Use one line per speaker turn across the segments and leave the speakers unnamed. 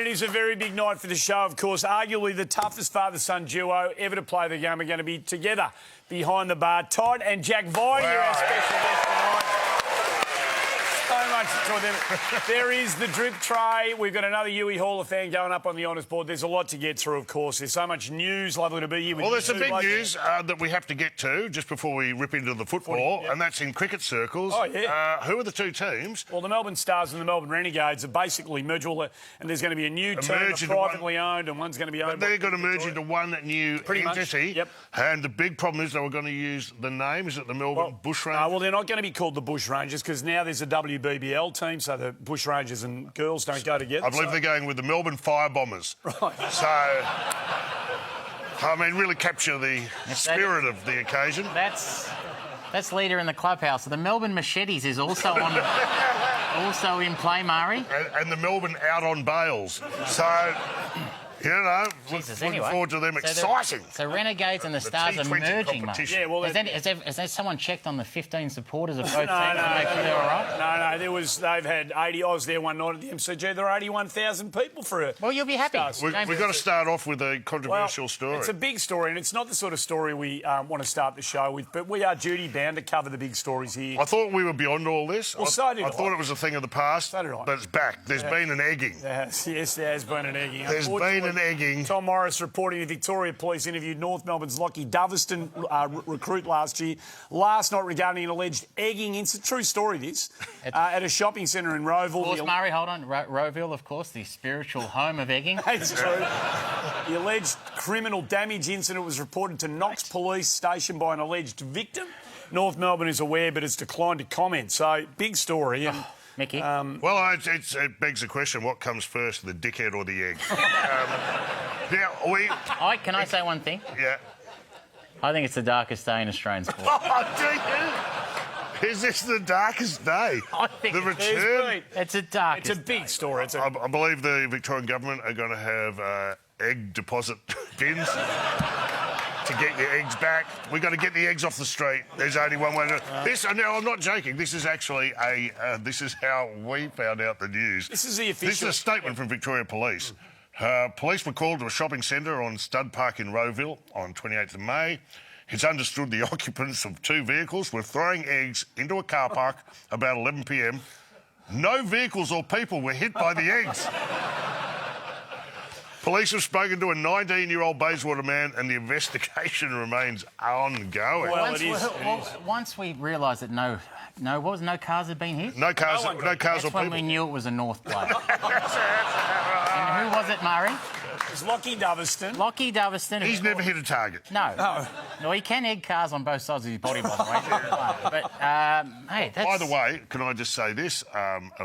is a very big night for the show, of course. Arguably the toughest father-son duo ever to play the game are going to be together behind the bar. Todd and Jack Viney are our special guests tonight. So much to talk about. There is the drip tray. We've got another Huey Hall of Fame going up on the honours board. There's a lot to get through, of course. There's so much news. Lovely to be here with you.
Well, there's some big news that we have to get to just before we rip into the football, and that's in cricket circles.
Oh, yeah.
Who are the two teams?
Well, the Melbourne Stars and the Melbourne Renegades are basically merged, and there's going to be a new team privately owned, and one's going to be owned.
They're going to merge into one new entity.
Yep.
And the big problem is they were going to use the name. Is it the Melbourne Bushrangers?
Well, they're not going to be called the Bushrangers because now there's a WBBL team, so the Bushrangers and girls don't go together.
I believe they're going with the Melbourne Firebombers.
Right.
So, I mean, really capture the spirit of the occasion.
That's leader in the clubhouse. The Melbourne Machetes is also also in play, Murray.
And the Melbourne Out on Bales. So, you know, looking forward to them. Exciting.
So Renegades and the Stars are merging, mate.
Yeah, well,
has there someone checked on the 15 supporters of both teams to make sure they're all right?
No, they've had 80. I was there one night at the MCG. There are 81,000 people for it.
Well, you'll be happy.
We've got to start off with a controversial story.
It's a big story, and it's not the sort of story we want to start the show with, but we are duty-bound to cover the big stories here.
I thought we were beyond all this.
Well, so did I.
I thought it was a thing of the past,
So did I.
but it's back. There's been an egging.
Yes, there has been an egging.
There's been an egging.
Tom Morris reporting the Victoria Police interviewed North Melbourne's Lockie Doverston recruit last year. Last night regarding an alleged egging incident. True story, this. At a shopping centre in Rowville.
Of course, Murray, hold on. Rowville, of course, the spiritual home of egging.
It's true. The alleged criminal damage incident was reported to Knox Police Station by an alleged victim. North Melbourne is aware, but has declined to comment. So, big story. And,
Mickey?
Well, it begs the question, what comes first, the dickhead or the egg?
Can I say one thing?
Yeah.
I think it's the darkest day in Australian sport.
Oh, do you? Is this the darkest day?
I think
the return.
It's a darkest.
It's a big story.
I believe the Victorian government are going to have egg deposit bins to get your eggs back. We've got to get the eggs off the street. There's only one way to... Now, I'm not joking. This is actually this is how we found out the news.
This is the official...
This is a statement from Victoria Police. Police were called to a shopping centre on Stud Park in Rowville on 28th of May. It's understood the occupants of two vehicles were throwing eggs into a car park about 11 p.m. No vehicles or people were hit by the eggs. Police have spoken to a 19-year-old Bayswater man and the investigation remains ongoing.
Well,
once we realised that no cars had been hit?
No cars or
That's when
people.
we knew it was a North player. And who was it, Murray?
It was Lockie Doverston.
Lockie Doverston.
He's never hit a target.
No. No, he can egg cars on both sides of his body, by the way. But, hey, that's...
By the way, can I just say this?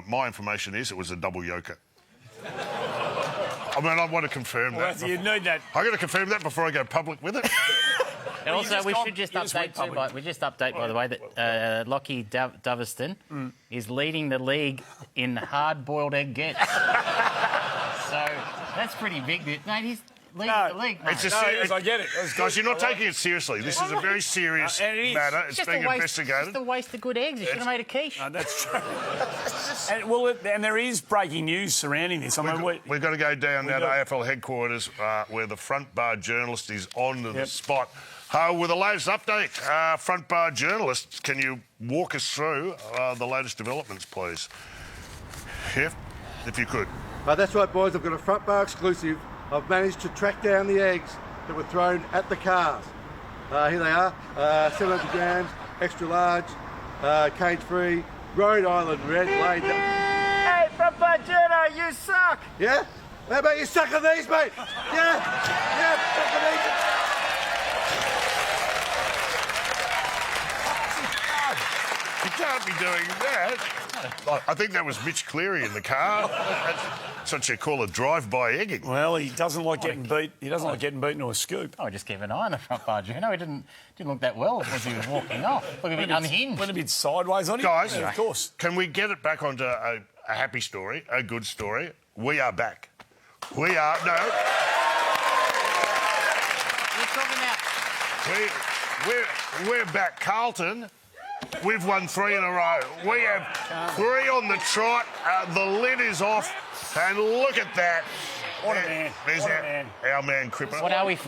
My information is it was a double yoker. I mean, I want to confirm that.
You need that.
I've got to confirm that before I go public with it.
And also, we should just update, by the way, that Lockie Doverston is leading the league in hard-boiled egg gets. So that's pretty big. Mate, he's leading the league, mate.
I get it.
Guys, you're not taking it seriously. This is a very serious matter. It's being investigated.
It's just a waste of good eggs. You should have made a quiche.
That's true. and there is breaking news surrounding this.
We've got to go down now to AFL headquarters where the front bar journalist is on the spot. With the latest update, front bar journalist, can you walk us through the latest developments, please? If you could.
That's right, boys. I've got a front bar exclusive. I've managed to track down the eggs that were thrown at the cars. Here they are, 700 grams, extra large, cage-free, Rhode Island red laid.
Hey, front bar journo, you suck!
Yeah? How about you suck on these, mate? Yeah, suck on these.
You can't be doing that. I think that was Mitch Cleary in the car. That's what you call a drive-by egging.
Well, he doesn't like getting beat. He doesn't like getting beaten to a scoop.
I just keep an eye on the front bar, Juno. He didn't look that well as he was walking off. Look a bit unhinged.
Went a bit sideways on him.
Guys,
of course.
Can we get it back onto a happy story, a good story? We are back. We are... No.
We're talking about...
We're back. Carlton We've won 3 in a row. We have 3 on the trot. The lid is off. And look at that.
What a man.
There's
What a man.
our man Cripper.
What are we?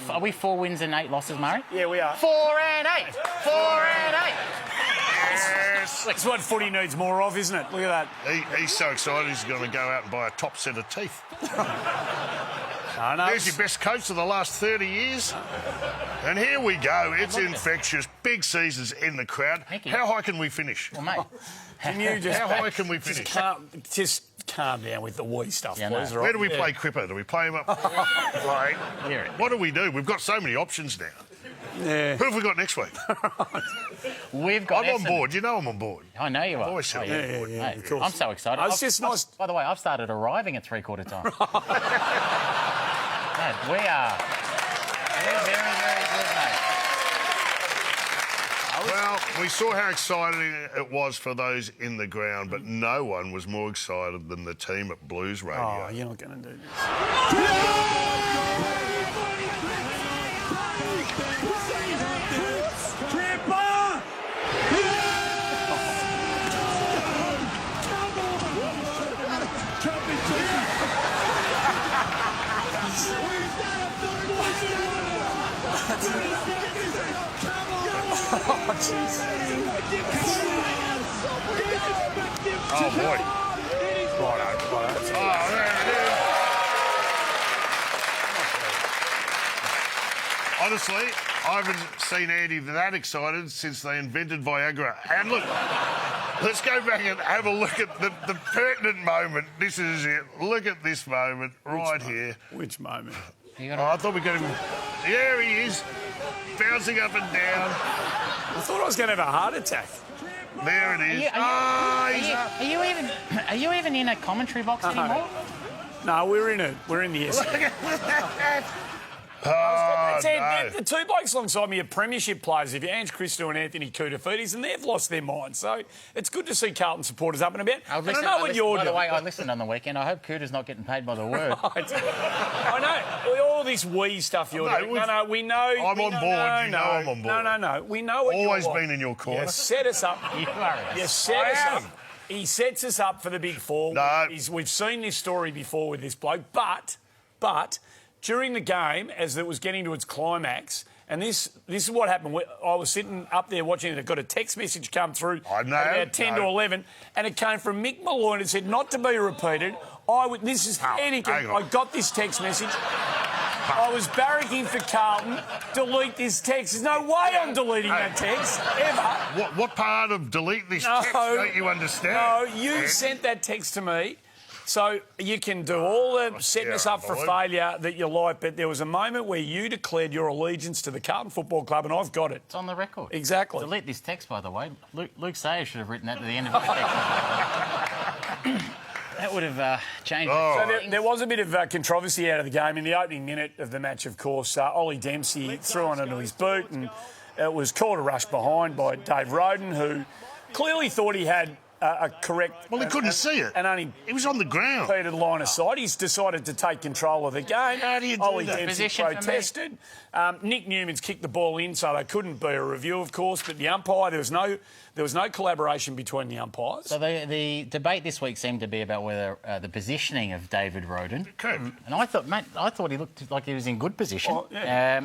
Are we 4 wins and 8 losses, Murray?
Yeah, we are.
4 and 8. 4 and 8.
Yes.
That's what footy needs more of, isn't it? Look at that.
He's so excited he's going to go out and buy a top set of teeth.
No, no.
There's your best coach of the last 30 years. And here we go. It's infectious. Big seasons in the crowd.
Mickey.
How high can we finish?
Well, mate.
Can you just...
How high can we finish?
Just calm down with the wee stuff,
Yeah,
please.
no.
right?
Where do we play Cripper? Do we play him up? Right. What do we do? We've got so many options now.
Yeah.
Who have we got next week?
We've got.
I'm on board. You know I'm on board.
I know you are.
Always said I'm on board.
Mate,
of course.
I'm so excited.
It's just nice.
By the way, I've started arriving at 3/4 time. Mate, we're very, very good, mate.
Well, we saw how exciting it was for those in the ground, but no one was more excited than the team at Blues Radio.
Oh, you're not going to do this.
Oh, boy. Oh, there it is. Honestly, I haven't seen Andy that excited since they invented Viagra. And look, let's go back and have a look at the pertinent moment. This is it. Look at this moment right here.
Which moment?
You
Oh,
got
I thought we got him. There he is, bouncing up and down.
I thought I was going to have a heart attack.
There it is.
Are you even in a commentary box anymore?
No, we're in the S.
Oh, no.
The two blokes alongside me are premiership players. If you're Ange Cristo and Anthony Koutafidis, and they've lost their minds. So it's good to see Carlton supporters up and about. I don't know what you're doing.
By the way, I listened on the weekend. I hope Cooter's not getting paid by the word.
I know. All this wee stuff you're doing. No, we know.
I'm on board. You know I'm on board.
No. We know what
Always
you're
been in your corner.
You set us up.
You are.
You set us up. He sets us up for the big four.
No.
We've seen this story before with this bloke, but during the game, as it was getting to its climax, and this is what happened. I was sitting up there watching it. I got a text message come through
I know,
at about 10 to 11, and it came from Mick Malloy, and it said, not to be repeated. This is
hang
Anakin.
on.
I got this text message. I was barracking for Carlton. Delete this text. There's no way I'm deleting that text, ever.
What part of delete this text don't you understand?
No, you sent that text to me. So you can do all the setting us up for failure that you like, but there was a moment where you declared your allegiance to the Carlton Football Club, and I've got it.
It's on the record.
Exactly.
Delete this text, by the way. Luke Sayers should have written that at the end of the text. That would have changed.
So there was a bit of controversy out of the game. In the opening minute of the match, of course, Ollie Dempsey threw one into his boot, and it was called a rush behind by Dave Roden, who clearly thought he had a correct...
Well, he couldn't see it.
And only...
He was on the ground.
...completed line of sight. He's decided to take control of the game.
How do you do
Ollie
that?
Dempsey
Position for
protested. Nick Newman's kicked the ball in, so there couldn't be a review, of course. But the umpire, there was no collaboration between the umpires.
So the debate this week seemed to be about whether the positioning of David Roden.
Correct.
And I thought he looked like he was in good position.
Oh, yeah.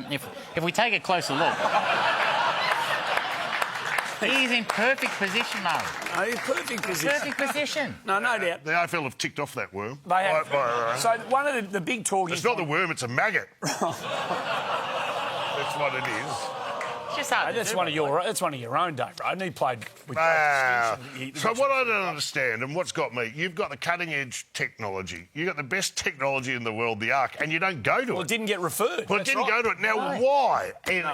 If we take a closer look... He's in perfect position, Murray.
No, he's perfect position.
Perfect position.
No doubt.
The AFL have ticked off that worm.
They have. So one of the big talking...
It's not the worm, it's a maggot. That's what it is.
It's just hard
That's one of your own, Dave Roden. He played with...
So what I don't understand, and what's got me, you've got the cutting-edge technology. You've got the best technology in the world, the Arc, and you don't go to
Well, it didn't get referred.
Well, it didn't go to it. Now, why? And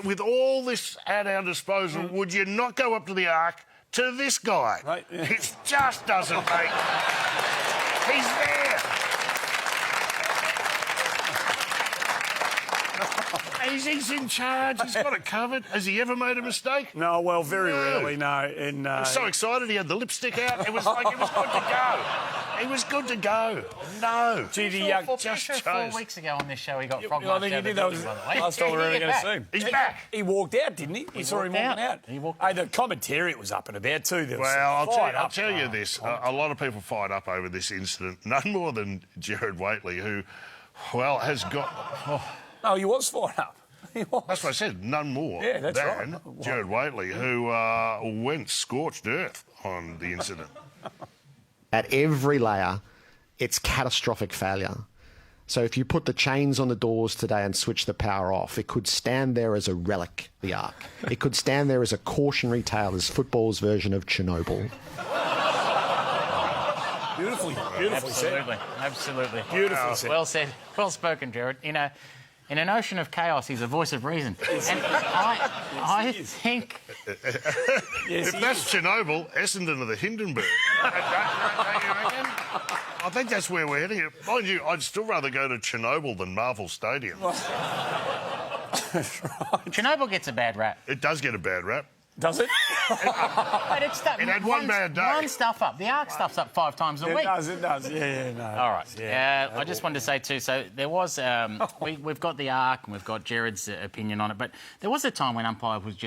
with all this at our disposal, would you not go up to the Arc to this guy?
Right, yeah.
It just doesn't make... He's there. He's in charge. He's got it covered. Has he ever made a mistake?
No, well, very
No.
rarely, no. And,
I was so excited he had the lipstick out. It was like it was good to go. He was good to go. No.
Gee,
Just 4 weeks ago on this show, he got frog
I think he did. That was last time we were ever going to see him.
He's back.
He walked out, didn't he? He saw him walking out.
He walked
Hey, the commentariat was up and about too.
Well, I'll tell you this. A lot of people fired up over this incident. None more than Jared Waitley, who, well, has got...
No, he was fired up. He was.
That's what I said. None more
that's
than
right.
Jared Waitley, who went scorched earth on the incident.
At every layer, it's catastrophic failure. So if you put the chains on the doors today and switch the power off, it could stand there as a relic, the Ark. It could stand there as a cautionary tale, as football's version of Chernobyl.
Beautifully said.
Absolutely.
Beautifully said.
Well said. Well spoken, Jared. In an ocean of chaos, he's a voice of reason. And I think...
If that's Chernobyl, Essendon are the Hindenburg. Don't you reckon? I think that's where we're heading. Mind you, I'd still rather go to Chernobyl than Marvel Stadium.
Chernobyl gets a bad rap.
It does get a bad rap.
Does it?
But it's
It had one bad day.
One stuff up. The Ark stuff's up 5 times a week.
It does. Yeah, no.
All right. I just wanted to say too. So there was we've got the Ark and we've got Jared's opinion on it, but there was a time when umpires would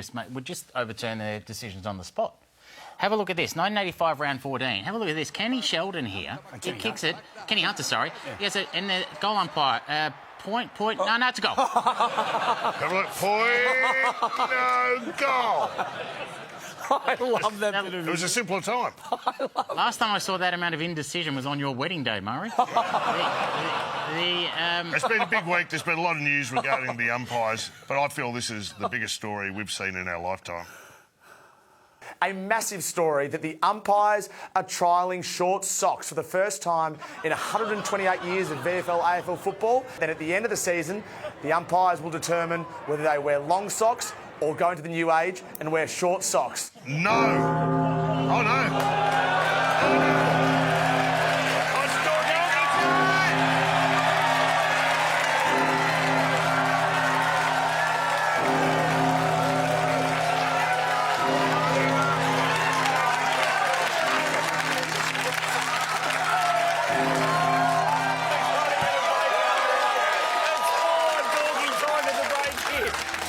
just overturn their decisions on the spot. Have a look at this. 1985 round 14. Have a look at this. Kenny Sheldon here. He kicks it. Kenny Hunter, sorry. Yeah. He has it, and the goal umpire. Point. No, it's a goal.
Have a look. Point. No, goal.
I love that bit of
It was a simpler time.
Last time I saw that amount of indecision was on your wedding day, Murray.
It's been a big week. There's been a lot of news regarding the umpires, but I feel this is the biggest story we've seen in our lifetime.
A massive story that the umpires are trialling short socks for the first time in 128 years of VFL AFL football. Then at the end of the season, the umpires will determine whether they wear long socks or go into the new age and wear short socks.
No. Oh, no.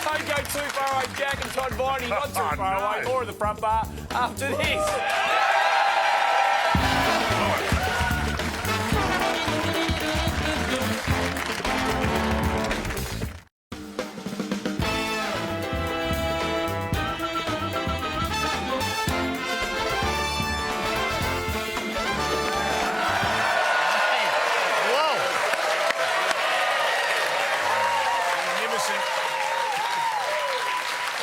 Don't go too far away, Jack and Todd Viney. Not too far away. More of the front bar after this.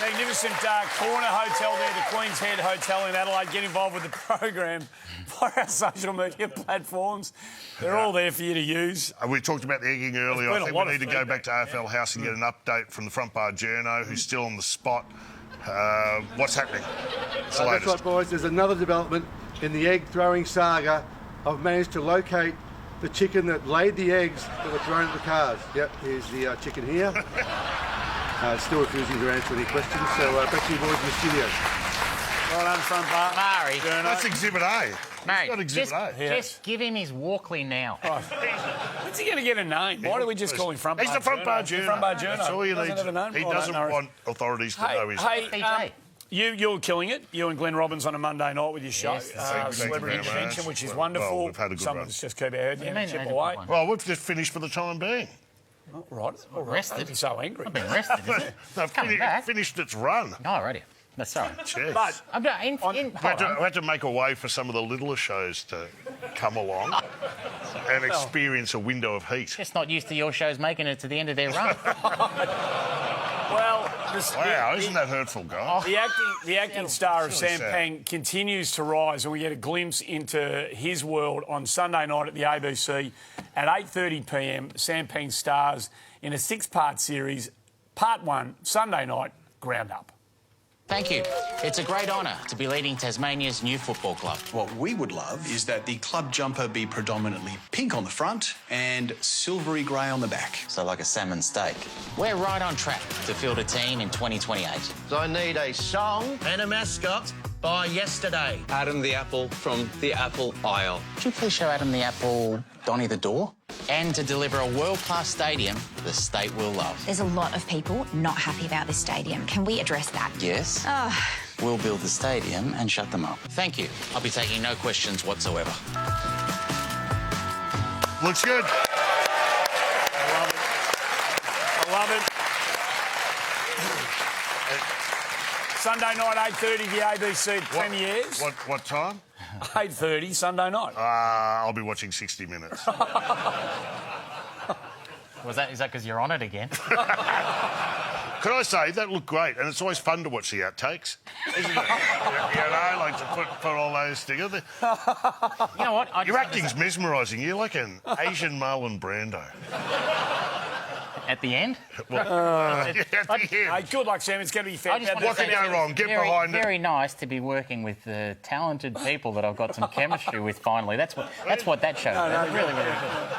Magnificent corner hotel there, the Queen's Head Hotel in Adelaide. Get involved with the program via our social media platforms. They're all there for you to use.
We talked about the egging earlier. I think we need to go back to AFL House and get an update from the front bar journo, who's still on the spot. What's happening? It's the latest.
That's right, boys. There's another development in the egg-throwing saga. I've managed to locate the chicken that laid the eggs that were thrown at the cars. Yep, here's the chicken here. Still refusing to answer any questions, so back to you boys in the studio.
Well done, front bar.
Murray.
That's Exhibit A.
Mate,
Got Exhibit A.
just give him his Walkley now.
When's he going to get a name? Why do we just call him front bar?
He's the front bar journo.
Front bar journo.
That's all you need.
Doesn't have a name?
He doesn't want authorities to know his name.
PJ.
You're killing it. You and Glenn Robbins on a Monday night with your show.
Yes,
thank you
Celebrity
very much.
Intervention, which is
Well,
wonderful.
we've had a good
Some
run.
of us just keep our head down and chip away.
Well, we've just finished for the time being.
Oh, right. All right.
Rested.
Don't be so angry.
I've been rested, isn't it?
No,
Coming back.
finished its run.
Oh, already. No, sorry.
Jeez.
But
I'm
We had to make a way for some of the littler shows to come along and experience a window of heat.
just not used to your shows making it to the end of their run.
well,
Wow, isn't that hurtful, guys?
the acting star of
Really
Sam
sad.
Pang continues to rise, and we get a glimpse into his world on Sunday night at the ABC at 8:30 p.m. Sam Pang stars in a 6-part series. Part 1, Sunday night, Ground Up.
Thank you. It's a great honour to be leading Tasmania's new football club.
What we would love is that the club jumper be predominantly pink on the front and silvery grey on the back.
So like a salmon steak. We're right on track to field a team in 2028.
So I need a song and a mascot
by yesterday.
Adam the Apple from the Apple Isle.
Could you please show Adam the Apple Donny the door? And to deliver a world-class stadium the state will love.
There's a lot of people not happy about this stadium. Can we address that?
Yes. We'll build the stadium and shut them up. Thank you. I'll be taking no questions whatsoever.
Looks good.
I love it. Sunday night, 8:30, the ABC premieres.
What time?
8:30, Sunday night.
I'll be watching 60 Minutes.
Is that because you're on it again?
Could I say, that looked great, and it's always fun to watch the outtakes, isn't it? Like to put all those together.
You know what?
Your acting's mesmerising. You're like an Asian Marlon Brando.
At the end?
At the end.
Hey, good luck, Sam. It's going to be fair.
What can go wrong? Get behind it.
Very nice to be working with talented people that I've got some chemistry with. Finally, that's what that shows. Really good.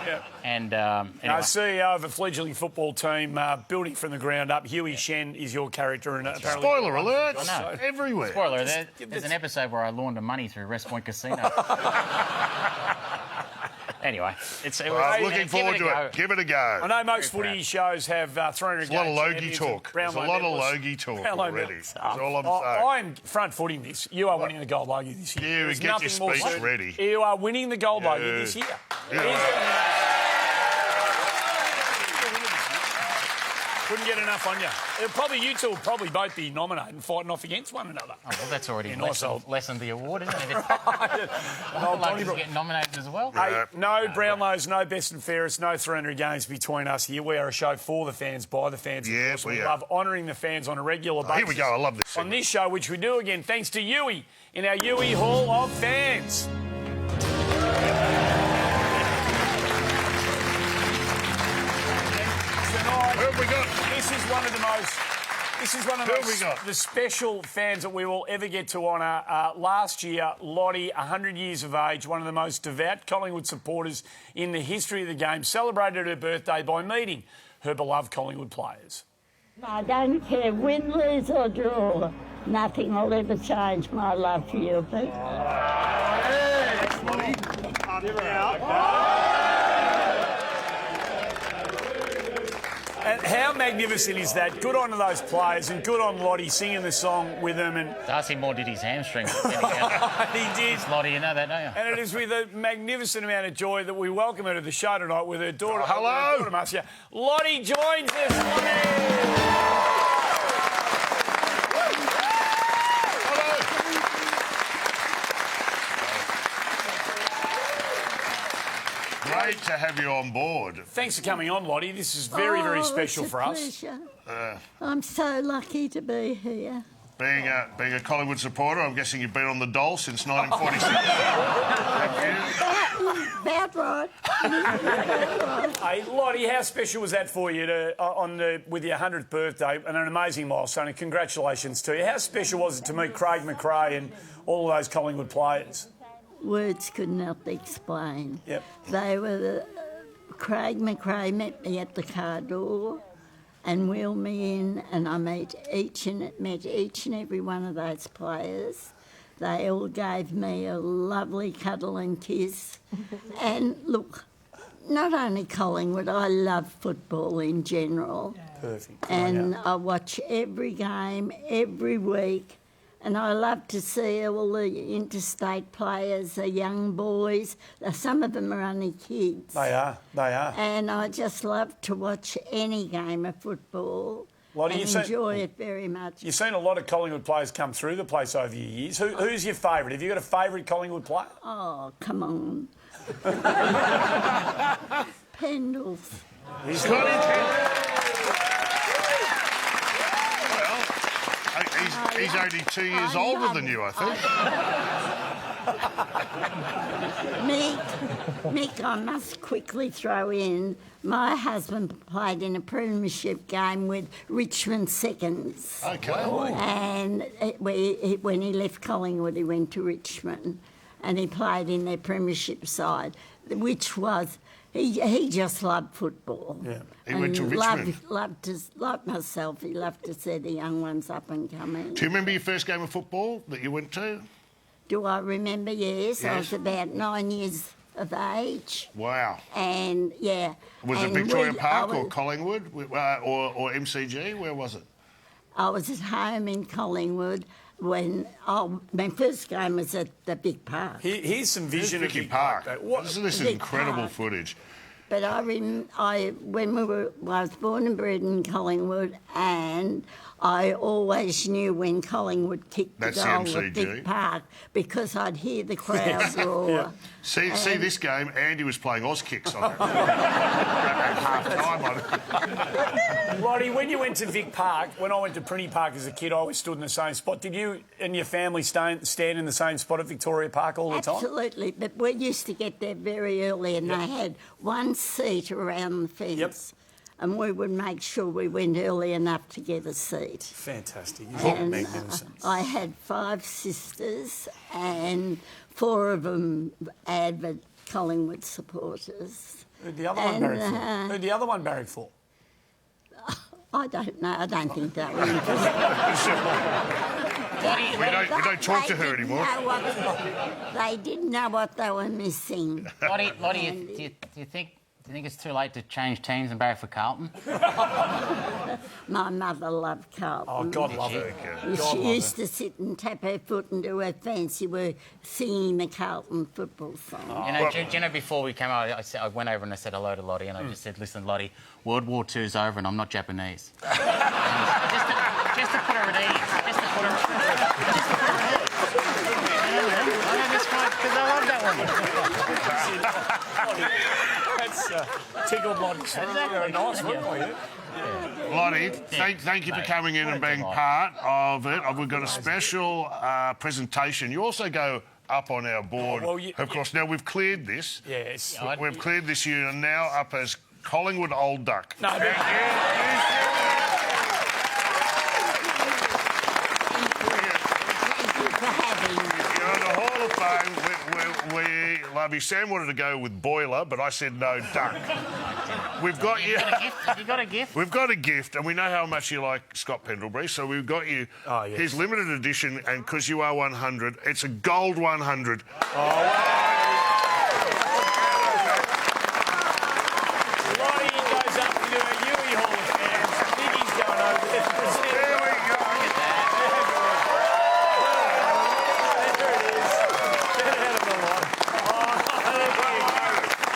Yeah.
And anyway.
CEO of a fledgling football team, building from the ground up. Huey Shen is your character, and apparently
spoiler alert!
I know.
Everywhere.
Spoiler. There's an episode where I launder money through West Point Casino. Anyway,
looking forward to it. Give it a go.
I know most footy shows have 300 games.
There's a lot of Logie talk. There's a lot of Logie talk already. That's all I'm saying.
I'm front footing this. You are winning the gold Logie this year.
You get your speech ready.
You are winning the gold Logie this year. Couldn't get enough on you. You two will probably both be nominated and fighting off against one another.
Oh, well, that's already lessened the award, isn't it? Logies getting nominated as well.
Hey, no Brownlows, no best and fairest, no 300 games between us here. We are a show for the fans, by the fans.
Yes,
we love honouring the fans on a regular basis.
Here we go. I love this
segment. On this show, which we do again, thanks to Huey in our Huey Hall of Fans.
Who have we got?
This is one of the special fans that we will ever get to honour. Last year, Lottie, 100 years of age, one of the most devout Collingwood supporters in the history of the game, celebrated her birthday by meeting her beloved Collingwood players.
I don't care, win, lose or draw. Nothing will ever change my love for you.
And how magnificent is that? Good on those players and good on Lottie singing the song with them. And
Darcy Moore did his hamstring.
He did.
It's Lottie, you know that, don't you?
And it is with a magnificent amount of joy that we welcome her to the show tonight with her daughter.
Hello.
Her daughter, Marcia. Lottie joins us. Lottie!
Great to have you on board.
Thanks for coming on, Lottie. This is very, very special for us.
Pleasure. I'm so lucky to be here.
Being a Collingwood supporter, I'm guessing you've been on the dole since 1946.
About right.
Hey, Lottie, how special was that for you with your 100th birthday and an amazing milestone? And congratulations to you. How special was it to meet Craig McRae and all of those Collingwood players?
Words could not explain.
Yep.
Craig McRae met me at the car door and wheeled me in, and I met each and every one of those players. They all gave me a lovely cuddle and kiss. And look, not only Collingwood, I love football in general.
Perfect.
And I watch every game, every week. And I love to see all the interstate players, the young boys. Some of them are only kids.
They are.
And I just love to watch any game of football.
Lottie,
and enjoy it very much.
You've seen a lot of Collingwood players come through the place over the years. Who's your favourite? Have you got a favourite Collingwood player?
Oh, come on. Pendles.
He's got it. He's only 2 years older than you, I think.
Mick, I must quickly throw in, my husband played in a premiership game with Richmond Seconds.
Okay.
And when he left Collingwood, he went to Richmond and he played in their premiership side, which was He just loved football.
Yeah.
He went to Richmond.
Like myself, he loved to see the young ones up and coming.
Do you remember your first game of football that you went to?
Do I remember? Yes. I
Yes.
was about 9 years of age.
Wow.
And, yeah.
Was it
and
Victoria
we-
Park
I
or
was-
Collingwood or MCG? Where was it?
I was at home in Collingwood when my first game was at the big park.
Here's some vision
Vicky
of Vic
Park.
Park. What?
This is
Vic
incredible
Park.
footage.
But I was born and bred in Collingwood, and I always knew when Collingwood kicked
That's
the
the
goal
MCG.
at Big Park because I'd hear the crowd roar.
See this game. Andy was playing Oz kicks on it. At half time on it.
Lottie, when you went to Vic Park, when I went to Prinny Park as a kid, I always stood in the same spot. Did you and your family stand in the same spot at Victoria Park all the time?
Absolutely, but we used to get there very early, and they had one seat around the fence. And we would make sure we went early enough to get a seat.
Fantastic.
And
Magnificent.
I had 5 sisters, and 4 of them avid Collingwood supporters.
Who'd the other one barrack for? Who'd the other one barrack for?
I don't know. I don't think that was
We don't talk to her anymore.
They didn't know what they were missing.
Lottie, do you think it's too late to change teams and barrack for Carlton?
My mother loved Carlton.
Oh, God love her.
She used to sit and tap her foot and do her fancy work singing the Carlton football song.
You know, do you know, before we came out, I went over and I said hello to Lottie, and I just said, listen, Lottie, World War II's over and I'm not Japanese. just to put her at ease. Just to put her at ease. I know this one because I love that one.
That's tickled Lottie. Exactly. Nice one for you.
Lottie, thank you for coming in and being part of it. We've got a special presentation. You also go up on our board, of course. Now, we've cleared this.
Yes.
We've cleared this. You are now up as Collingwood Old Duck.
No, but
For having me.
You're in the Hall of Fame. We love you. Sam wanted to go with boiler, but I said no, duck. We've got you.
Have you got a gift?
We've got a gift, and we know how much you like Scott Pendlebury, so we've got you his limited edition, and because you are 100, it's a gold 100.
Lottie goes up to do a Huey Hall of Fame. Biggy's going over there.
There we go.
There it is. Get out of the lot.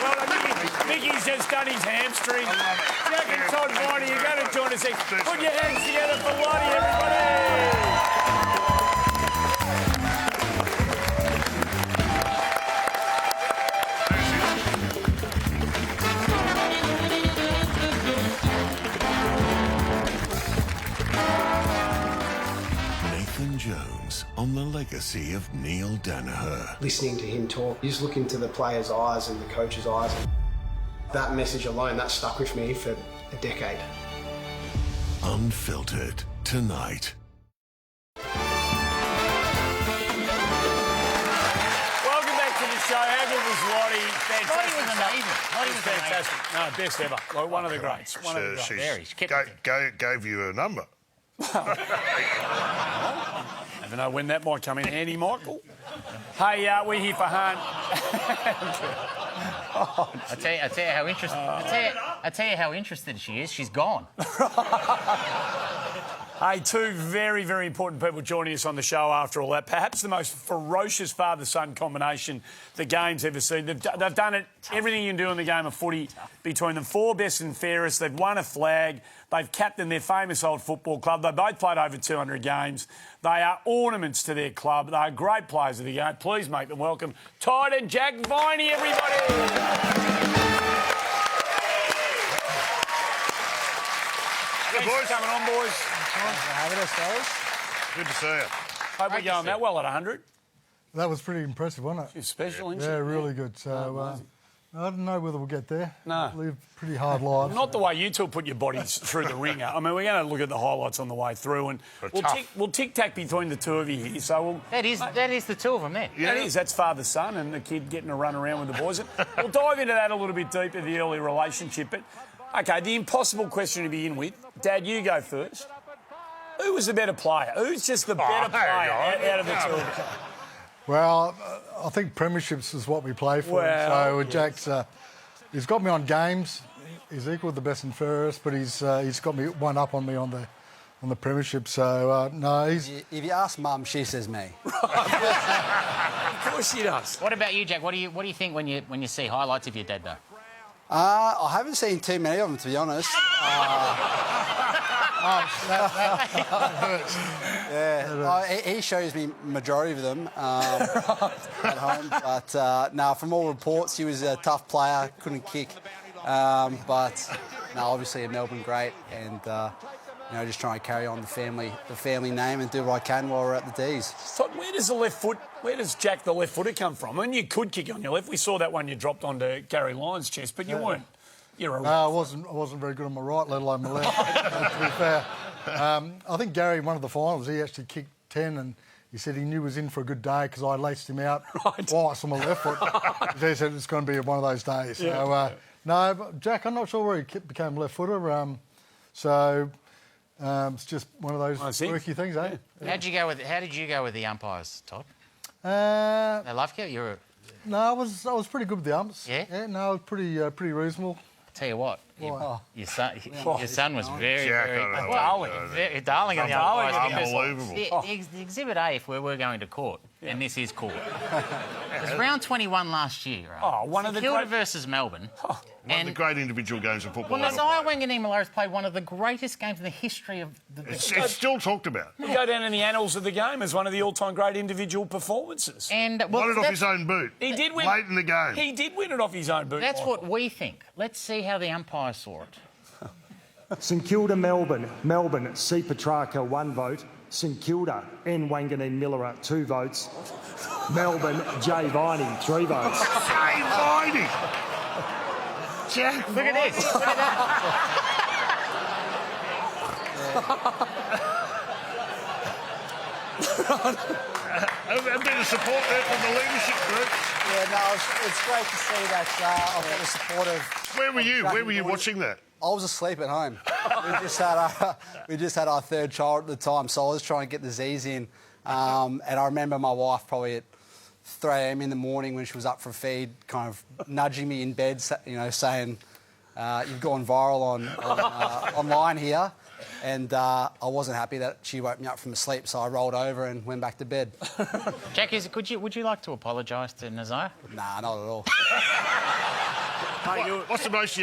Well done, Mickey. Mickey's just done his hamstring. Jack and Todd Viney, you're going to join us next. Put your hands together for Lottie, everybody.
Nathan Jones on the legacy of Neil Danaher.
Listening to him talk, you just look into the players' eyes and the coach's eyes. That message alone, that stuck with me for a decade.
Unfiltered tonight.
Welcome back to the show. How good was Lottie? Fantastic.
Lottie was amazing. Lottie was
fantastic. No, best ever. Like one of the greats. One of the greats.
Gave you a number.
Never know when that might come in handy, Michael. Hey, we're here for Hunt.
I tell you how interested. I tell you how interested she is. She's gone.
Hey, 2 very, very important people joining us on the show after all that. Perhaps the most ferocious father-son combination the game's ever seen. They've done it, everything you can do in the game of footy between them. 4 best and fairest. They've won a flag. They've captained their famous old football club. They both played over 200 games. They are ornaments to their club. They are great players of the game. Please make them welcome Todd and Jack Viney, everybody. Thanks for coming on, boys.
Thanks for having us, fellas.
Good to see you.
Hope we're going that well at 100.
That was pretty impressive, wasn't it?
She's special, isn't she?
Yeah, really good. So, I don't know whether we'll get there.
No.
Live pretty hard lives.
Not the way you two put your bodies through the ringer. I mean, we're going to look at the highlights on the way through, and we'll tic-tac between the two of you here. So
that is the two of them there.
Yeah, it is. That's father-son and the kid getting a run around with the boys. We'll dive into that a little bit deeper, the early relationship. But, OK, the impossible question to begin with. Dad, you go first. Who was the better player? Who's just the better player out of the two of them?
Well, I think premierships is what we play for.
Well,
so Jack's, he's got me on games. He's equal the best and fairest, but he's got me one up on me on the premiership. So no, he's.
If you ask Mum, she says me.
Of course she does.
What about you, Jack? What do you think when you see highlights of your dad, though?
I haven't seen too many of them, to be honest. He shows me majority of them at home. But from all reports, he was a tough player, couldn't kick. But obviously a Melbourne great, and just trying to carry on the family name and do what I can while we're at the D's.
So where does Jack the left footer come from? I mean, you could kick on your left. We saw that one you dropped onto Gary Lyons' chest, but you weren't.
I wasn't very good on my right, let alone my left. To be fair, I think Gary, one of the finals, he actually kicked 10, and he said he knew he was in for a good day because I laced him out twice on my left foot. He said it's going to be one of those days.
Yeah.
No, but Jack, I'm not sure where he became left footer. It's just one of those quirky things, eh?
Yeah. How did you go with the umpires, Todd? They love you.
No, I was pretty good with the umps.
Yeah.
Yeah. No, I was pretty reasonable.
Tell you what, your son was very darling on the umpires.
Unbelievable.
The Exhibit A, if we were going to court, and this is court, it was round 21 last year, right?
One of the
Kilda versus Melbourne.
One of the great individual games of football.
Well, Nasiah Wanganeen-Malaris played one of the greatest games in the history of the...
It's still talked about.
You go down in the annals of the game as one of the all-time great individual performances.
And
won it off his own boot.
He did win.
Late in the game.
He did win it off his own boot.
That's what we think. Let's see how the umpires saw it.
St Kilda, Melbourne. Melbourne, C. Petrarca, 1 vote. St Kilda, N. Wanganeen-Miller, 2 votes. Melbourne, J. Viney, 3 votes.
J. Viney! Jack,
look at this. Look at that.
A bit of support there from the leadership group.
Yeah, no, it's great to see that I've got the support of...
Where were you? Where were you watching that?
I was asleep at home. we just had our third child at the time, so I was trying to get the Z's in. And I remember my wife probably at 3 a.m. in the morning when she was up for a feed, kind of nudging me in bed, saying, you've gone viral on online here. And I wasn't happy that she woke me up from sleep, so I rolled over and went back to bed.
Jack, would you like to apologise to Nasiah?
Nah, not at all.
What's the most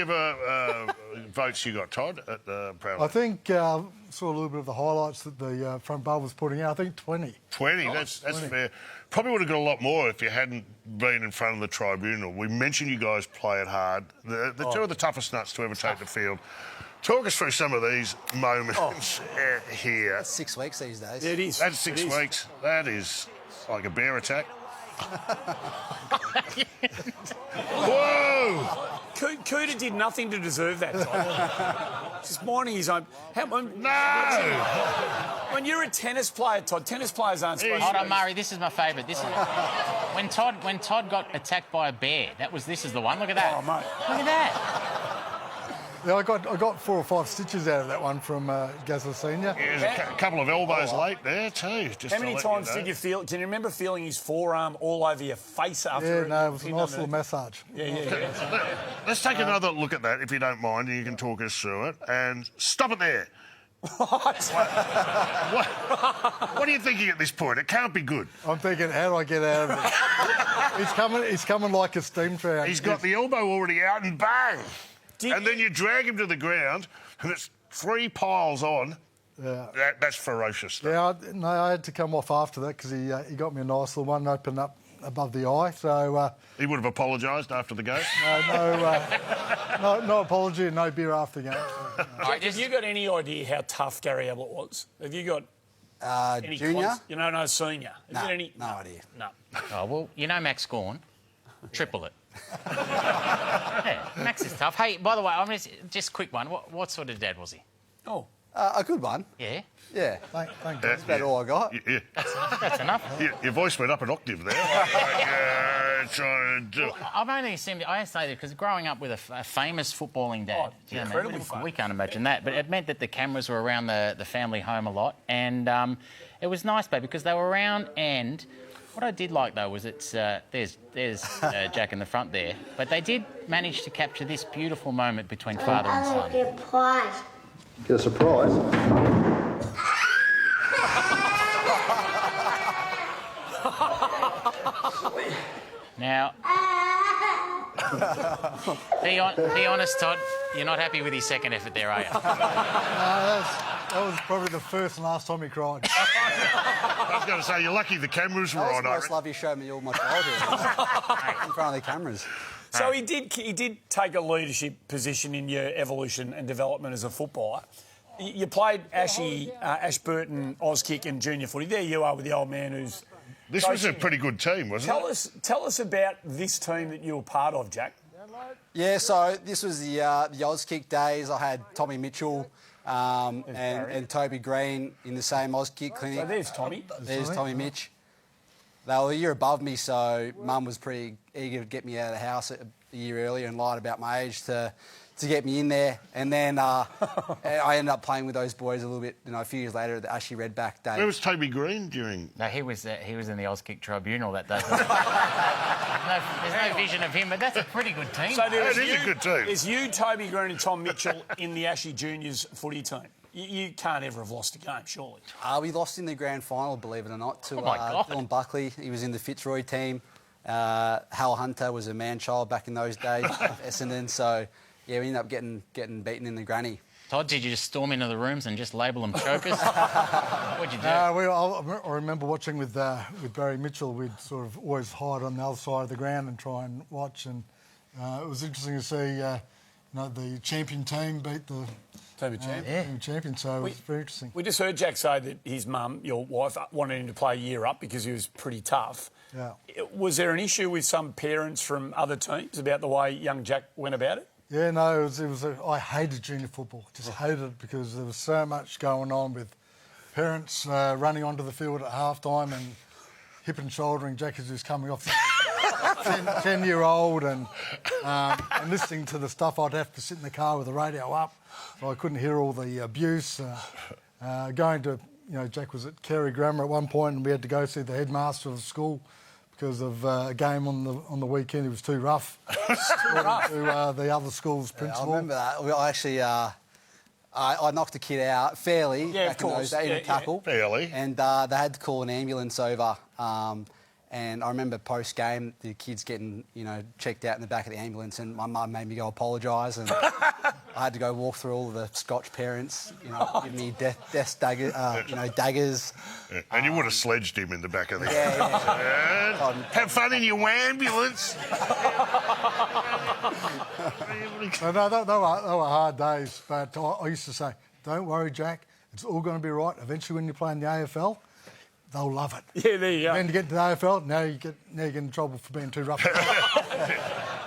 votes you got, Todd, at Proudly?
I think saw a little bit of the highlights that the front bar was putting out. I think 20.
20, that's fair. Probably would have got a lot more if you hadn't been in front of the tribunal. We mentioned you guys play it hard. The two of the toughest nuts to ever take the field. Talk us through some of these moments here.
That's 6 weeks these days.
It is.
That's 6 weeks. That is like a bear attack. Whoa!
Cooter did nothing to deserve that, Todd. Just minding his own...
No!
When you're a tennis player, Todd, tennis players aren't supposed to...
Hold on, Murray, this is my favourite. This is... When Todd got attacked by a bear, this is the one. Look at that.
Oh, mate.
Look at that.
Yeah, I got 4 or 5 stitches out of that one from Gazza Senior.
Yeah, there's a couple of elbows late there too.
How many times did you feel? Can you remember feeling his forearm all over your face after?
Yeah, no, it was a nice little massage.
Yeah.
Let's take another look at that, if you don't mind, and you can talk us through it. And stop it there. What are you thinking at this point? It can't be good.
I'm thinking, how do I get out of it? He's coming like a steam train.
He's got the elbow already out, and bang. And then you drag him to the ground, and it's 3 piles on.
Yeah.
That's ferocious.
Yeah, I had to come off after that because he got me a nice little one, opened up above the eye. So
he would have apologised after the game.
No apology and no beer after the game.
Jack, have you got any idea how tough Gary Ablett was? Have you got any
junior?
No, senior. Have you got any?
No idea.
No.
Oh well, you know Max Gawn, triple it. Yeah, Max is tough. Hey, by the way, I'm just a quick one. What sort of dad was he?
Oh.
A good one.
Yeah?
Yeah.
Thank you.
That's about all I got.
Yeah.
That's enough.
Your voice went up an octave there. Trying to do.
I've only seen... I say that because growing up with a famous footballing dad...
Oh, incredibly
we can't imagine that. But it meant that the cameras were around the family home a lot. And it was nice, babe, because they were around and... What I did like, though, was there's Jack in the front there, but they did manage to capture this beautiful moment between father and son.
Get a surprise.
Now, be honest, Todd, you're not happy with his second effort there, are you?
No, that was probably the first and last time he cried.
I was going to say, you're lucky the cameras were on.
That was the most love you showed me all my childhood. In front of the cameras.
So he did take a leadership position in your evolution and development as a footballer. You played Ashburton, Auskick and junior footy. There you are with the old man who's...
This was a pretty good team, wasn't it?
Tell us about this team that you were part of, Jack.
Yeah, so this was the Auskick days. I had Tommy Mitchell and Toby Green in the same Auskick clinic.
So there's Tommy.
There's Tommy Mitch. They were a year above me, so Mum was pretty eager to get me out of the house a year earlier and lied about my age to get me in there. And then I ended up playing with those boys a little bit, a few years later at the Ashley Redback days.
Where was Toby Green during...
No, he was in the Auskick Tribunal that day. There's no vision of him, but that's a pretty good team.
So
it is a good team.
There's you, Toby Green and Tom Mitchell in the Ashley Juniors footy team. You can't ever have lost a game, surely.
We lost in the grand final, believe it or not, to
God.
Dylan Buckley. He was in the Fitzroy team. Hal Hunter was a man-child back in those days of Essendon, so... Yeah, we ended up getting beaten in the granny.
Todd, did you just storm into the rooms and just label them chokers? What'd you do?
I remember watching with Barry Mitchell. We'd sort of always hide on the other side of the ground and try and watch. And it was interesting to see, the champion team beat the team champion. So it was very interesting.
We just heard Jack say that his mum, your wife, wanted him to play a year up because he was pretty tough.
Yeah.
Was there an issue with some parents from other teams about the way young Jack went about it?
Yeah, no, I hated junior football. Just hated it because there was so much going on with parents running onto the field at half-time and hip and shouldering Jack as he was coming off the 10-year-old and listening to the stuff. I'd have to sit in the car with the radio up so I couldn't hear all the abuse. Going to, Jack was at Carey Grammar at one point and we had to go see the headmaster of the school because of a game on the weekend. It was too rough. To the other school's principal.
I remember that. I actually, I knocked a kid out fairly back in those days in a tackle.
Fairly.
And they had to call an ambulance over. And I remember post-game, the kids getting, checked out in the back of the ambulance and my mum made me go apologise and I had to go walk through all of the Scotch parents, give me death daggers.
And you would have sledged him in the back of the
ambulance.
Have fun in your ambulance.
No, they were hard days, but I used to say, don't worry, Jack, it's all going to be right. Eventually when you play in the AFL, they'll love it.
Yeah, there you go.
Then to get to the AFL, now you get in trouble for being too rough.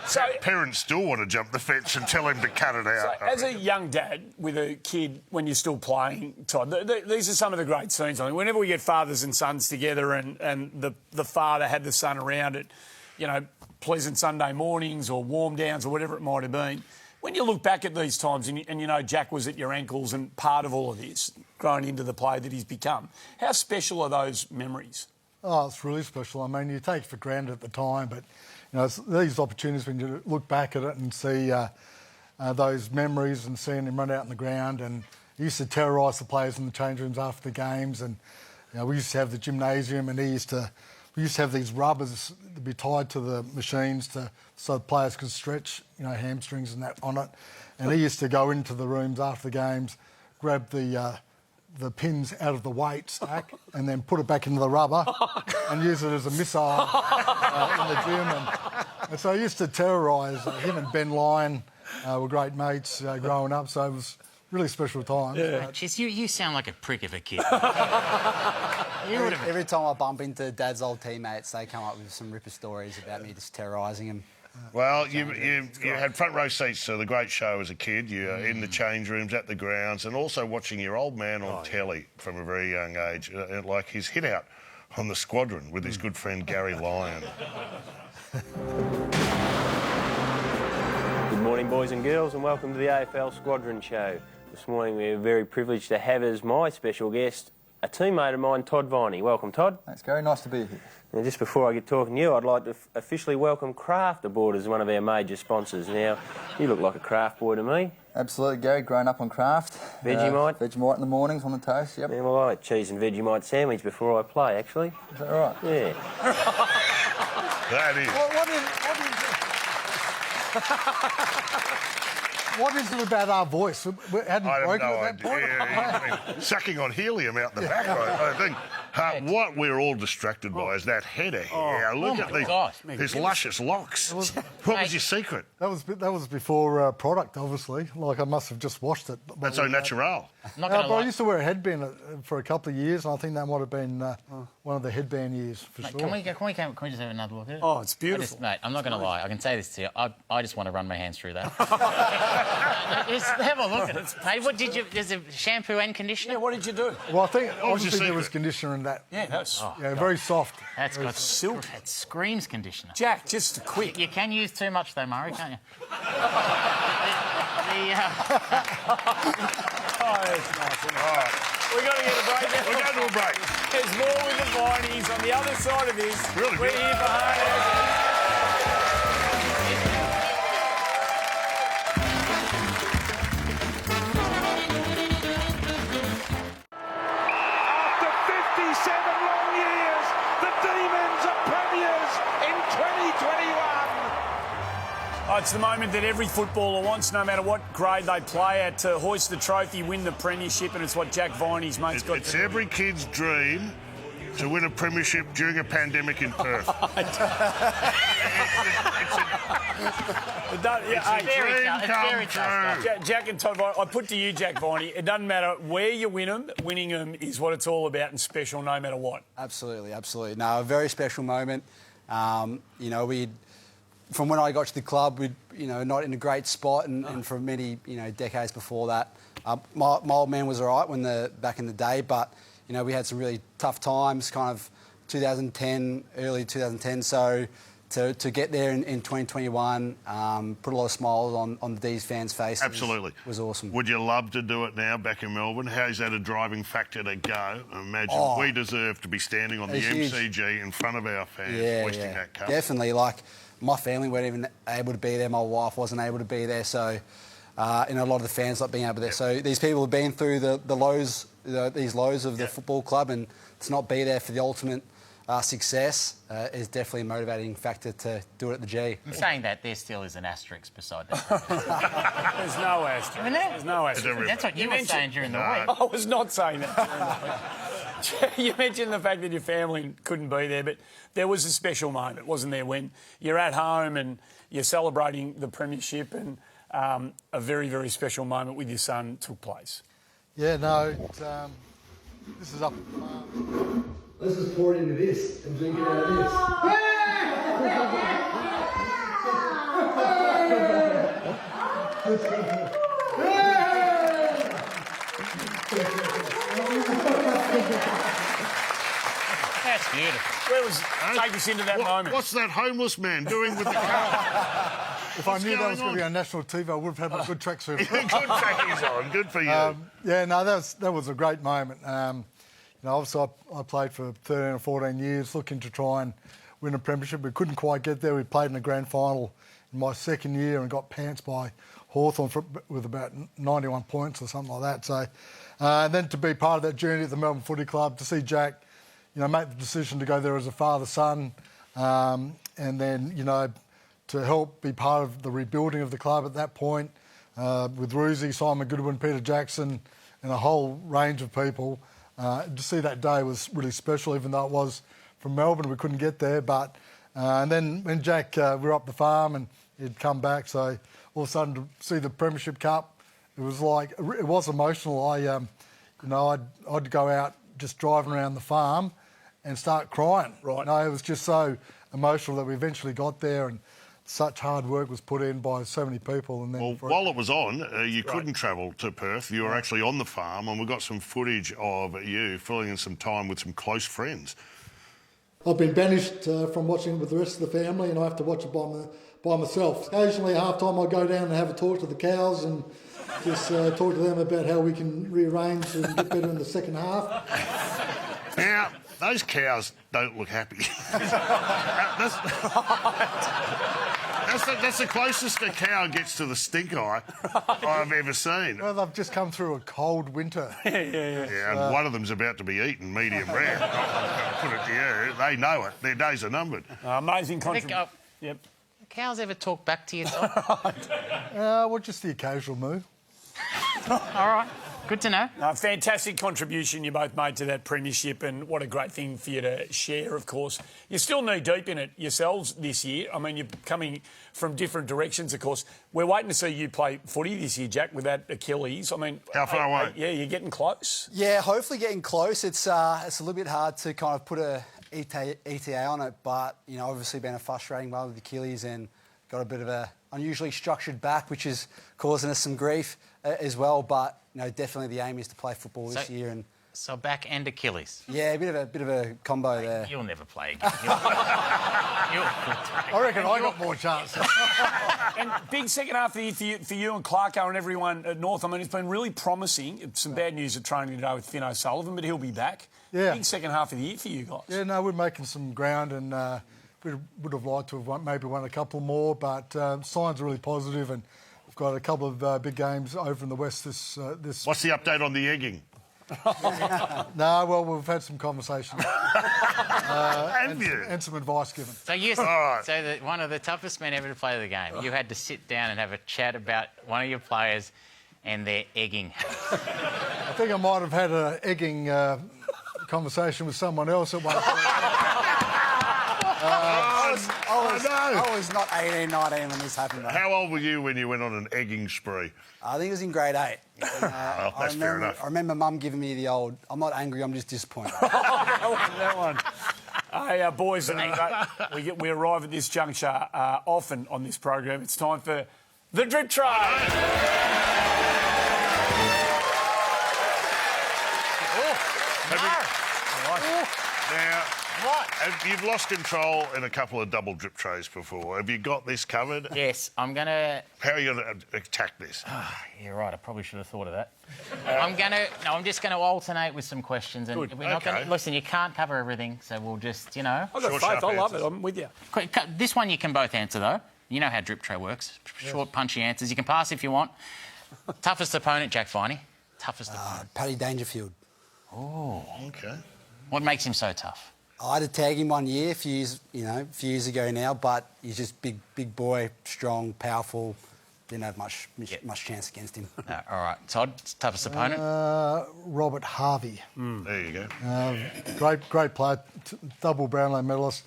So parents still want to jump the fence and tell him to cut it out.
So, as a young dad with a kid when you're still playing, Todd, these are some of the great scenes. I mean, whenever we get fathers and sons together and the father had the son around it, pleasant Sunday mornings or warm downs or whatever it might have been. When you look back at these times and Jack was at your ankles and part of all of this, growing into the player that he's become, how special are those memories?
Oh, it's really special. I mean, you take it for granted at the time, but it's these opportunities when you look back at it and see those memories and seeing him run out on the ground. And he used to terrorise the players in the change rooms after the games. And we used to have the gymnasium, and we used to have these rubbers to be tied to the machines so the players could stretch, hamstrings and that on it. And he used to go into the rooms after the games, grab the pins out of the weight stack and then put it back into the rubber and use it as a missile in the gym. And so I used to terrorise him and Ben Lyon were great mates growing up, so it was really special times.
Yeah. Jeez, you sound like a prick of a kid.
Every time I bump into Dad's old teammates, they come up with some ripper stories about me just terrorising him.
Well, you had front row seats to the great show as a kid. You were in the change rooms, at the grounds, and also watching your old man on telly from a very young age, like his hit out on the Squadron with his good friend Gary Lyon.
Good morning, boys and girls, and welcome to the AFL Squadron Show. This morning we're very privileged to have as my special guest a teammate of mine, Todd Viney. Welcome, Todd.
Thanks, Gary. Nice to be here.
Now, just before I get talking to you, I'd like to officially welcome Kraft aboard as one of our major sponsors. Now, you look like a Kraft boy to me.
Absolutely, Gary. Grown up on Kraft.
Vegemite?
Vegemite in the mornings on the toast, yep.
Yeah, well, I like cheese and Vegemite sandwich before I play, actually.
Is that right?
Yeah.
That is.
What is it about our voice? We hadn't
I have
broken
no
at that point.
idea. Sucking on helium out the back, I think. What we're all distracted by is that head of hair. Look at these luscious locks. What was your secret?
That was before product, obviously. Like, I must have just washed it.
That's au natural.
But I used to wear a headband for a couple of years, and I think that might have been one of the headband years, for sure.
Can we just have another look at it?
Oh, it's beautiful.
Mate, I'm not going to lie. I can say this to you. I just want to run my hands through that. Just have a look at it. Mate, what did you... There's a shampoo and conditioner?
Yeah, what did you do?
Well, I think obviously there was conditioner in that.
Yeah, that's...
very soft.
That's
very
got silk. It screams conditioner.
Jack, just a quick...
You can use too much, though, Murray, can't you?
We've got to get a break.
We're going to a break.
There's more with the Vineys. On the other side of this,
really
we're here for hard.
After 57 long years, the Demons are premiers in 2021.
It's the moment that every footballer wants, no matter what grade they play at, to hoist the trophy, win the premiership, and it's what Jack Viney's mate's got
It's
to do.
every kid's dream to win a premiership during a pandemic in Perth.
It's
very tough.
Jack and Todd Viney, I put to you, Jack Viney, it doesn't matter where you win them, winning them is what it's all about and special no matter what.
Absolutely, absolutely. No, a very special moment. From when I got to the club, we'd, not in a great spot, and for many, decades before that. My old man was all right back in the day, but, we had some really tough times, kind of 2010, early 2010. So to get there in 2021, put a lot of smiles on the D's fans' faces.
Absolutely.
Was awesome.
Would you love to do it now back in Melbourne? How's that a driving factor to go? Imagine we deserve to be standing on the MCG in front of our fans, hoisting that cup.
Definitely. My family weren't even able to be there. My wife wasn't able to be there. So, and a lot of the fans not being able to be there. So these people have been through the lows, these lows of the football club, and to not be there for the ultimate success is definitely a motivating factor to do it at the G.
In saying that, there still is an asterisk beside that.
There's no asterisk. There's no asterisk.
That's what you were saying during the week.
I was not saying that. You mentioned the fact that your family couldn't be there, but there was a special moment, wasn't there, when you're at home and you're celebrating the premiership, and a very, very special moment with your son took place.
Yeah, no, this is up. Let's just pour it into this and drink it out of this.
That's beautiful.
Take us into that moment.
What's that homeless man doing with the car?
If I knew that was going to be on national TV, I would have had my good tracksuit.
Good trackies on. Good for you.
That was a great moment. Obviously I played for 13 or 14 years, looking to try and win a premiership. We couldn't quite get there. We played in the grand final in my second year and got pants by Hawthorn with about 91 points or something like that. So, then to be part of that journey at the Melbourne Footy Club, to see Jack, make the decision to go there as a father-son, and then, to help be part of the rebuilding of the club at that point, with Roosie, Simon Goodwin, Peter Jackson, and a whole range of people. To see that day was really special, even though it was from Melbourne. We couldn't get there, but and then when Jack, we were up the farm and he'd come back, so all of a sudden to see the Premiership Cup, it was emotional. I'd go out just driving around the farm and start crying. Right. It was just so emotional that we eventually got there, and such hard work was put in by so many people. And then
Well, while it was on, you couldn't travel to Perth. You were actually on the farm, and we got some footage of you filling in some time with some close friends.
I've been banished from watching it with the rest of the family, and I have to watch it by myself. Occasionally, at half time, I go down and have a talk to the cows and just talk to them about how we can rearrange and get better in the second half.
Now, those cows don't look happy. That's the closest a cow gets to the stink eye I've ever seen.
Well, they've just come through a cold winter.
Yeah, and one of them's about to be eaten medium rare. Put it to you, they know it. Their days are numbered.
Amazing contribution.
Yep. Cows ever talk back to you, Tom?
Well, just the occasional moo.
All right. Good to know.
Fantastic contribution you both made to that premiership, and what a great thing for you to share, of course. You're still knee-deep in it yourselves this year. I mean, you're coming from different directions, of course. We're waiting to see you play footy this year, Jack, with that Achilles. I mean...
How far away?
Yeah, you're getting close.
Yeah, hopefully getting close. It's a little bit hard to kind of put a ETA on it, but, you know, obviously been a frustrating one with Achilles and got a bit of a unusually structured back, which is causing us some grief as well, but... You know, definitely the aim is to play football this year, and
so back and Achilles.
Yeah, a bit of a combo there.
You'll never play again.
I reckon I got more chance.
And big second half of the year for you and Clarko and everyone at North. I mean, it's been really promising. Some bad news at training today with Finn O'Sullivan, but he'll be back.
Yeah.
Big second half of the year for you guys.
Yeah, no, we're making some ground, and we would have liked to have maybe won a couple more, but signs are really positive, and we've got a couple of big games over in the West this...
What's the update on the egging?
No, well, we've had some conversations. And some advice given.
So one of the toughest men ever to play the game, you had to sit down and have a chat about one of your players and their egging.
I think I might have had an egging conversation with someone else at one point.
I was not 18, 19 when this happened. Though.
How old were you when you went on an egging spree?
I think it was in grade 8.
That's fair enough.
I remember Mum giving me the old, I'm not angry, I'm just disappointed.
that one. Hey, boys, we arrive at this juncture often on this program. It's time for the drip tray.
Now, you've lost control in a couple of double drip trays before. Have you got this covered?
Yes, I'm going to...
How are you going to attack this?
You're right, I probably should have thought of that. I'm just going to alternate with some questions. And
Good.
We're not gonna, listen, you can't cover everything, so we'll just, you know...
I've got faith, I love it, I'm with you.
This one you can both answer, though. You know how drip tray works. Short, punchy answers. You can pass if you want. Toughest opponent, Jack Viney. Toughest opponent.
Paddy Dangerfield.
Oh.
OK.
What makes him so tough?
I had to tag him one year, a few years ago now, but he's just big boy, strong, powerful. Didn't have much chance against him.
All right. Todd, toughest opponent?
Robert Harvey.
There you go.
Great player, double Brownlow medalist.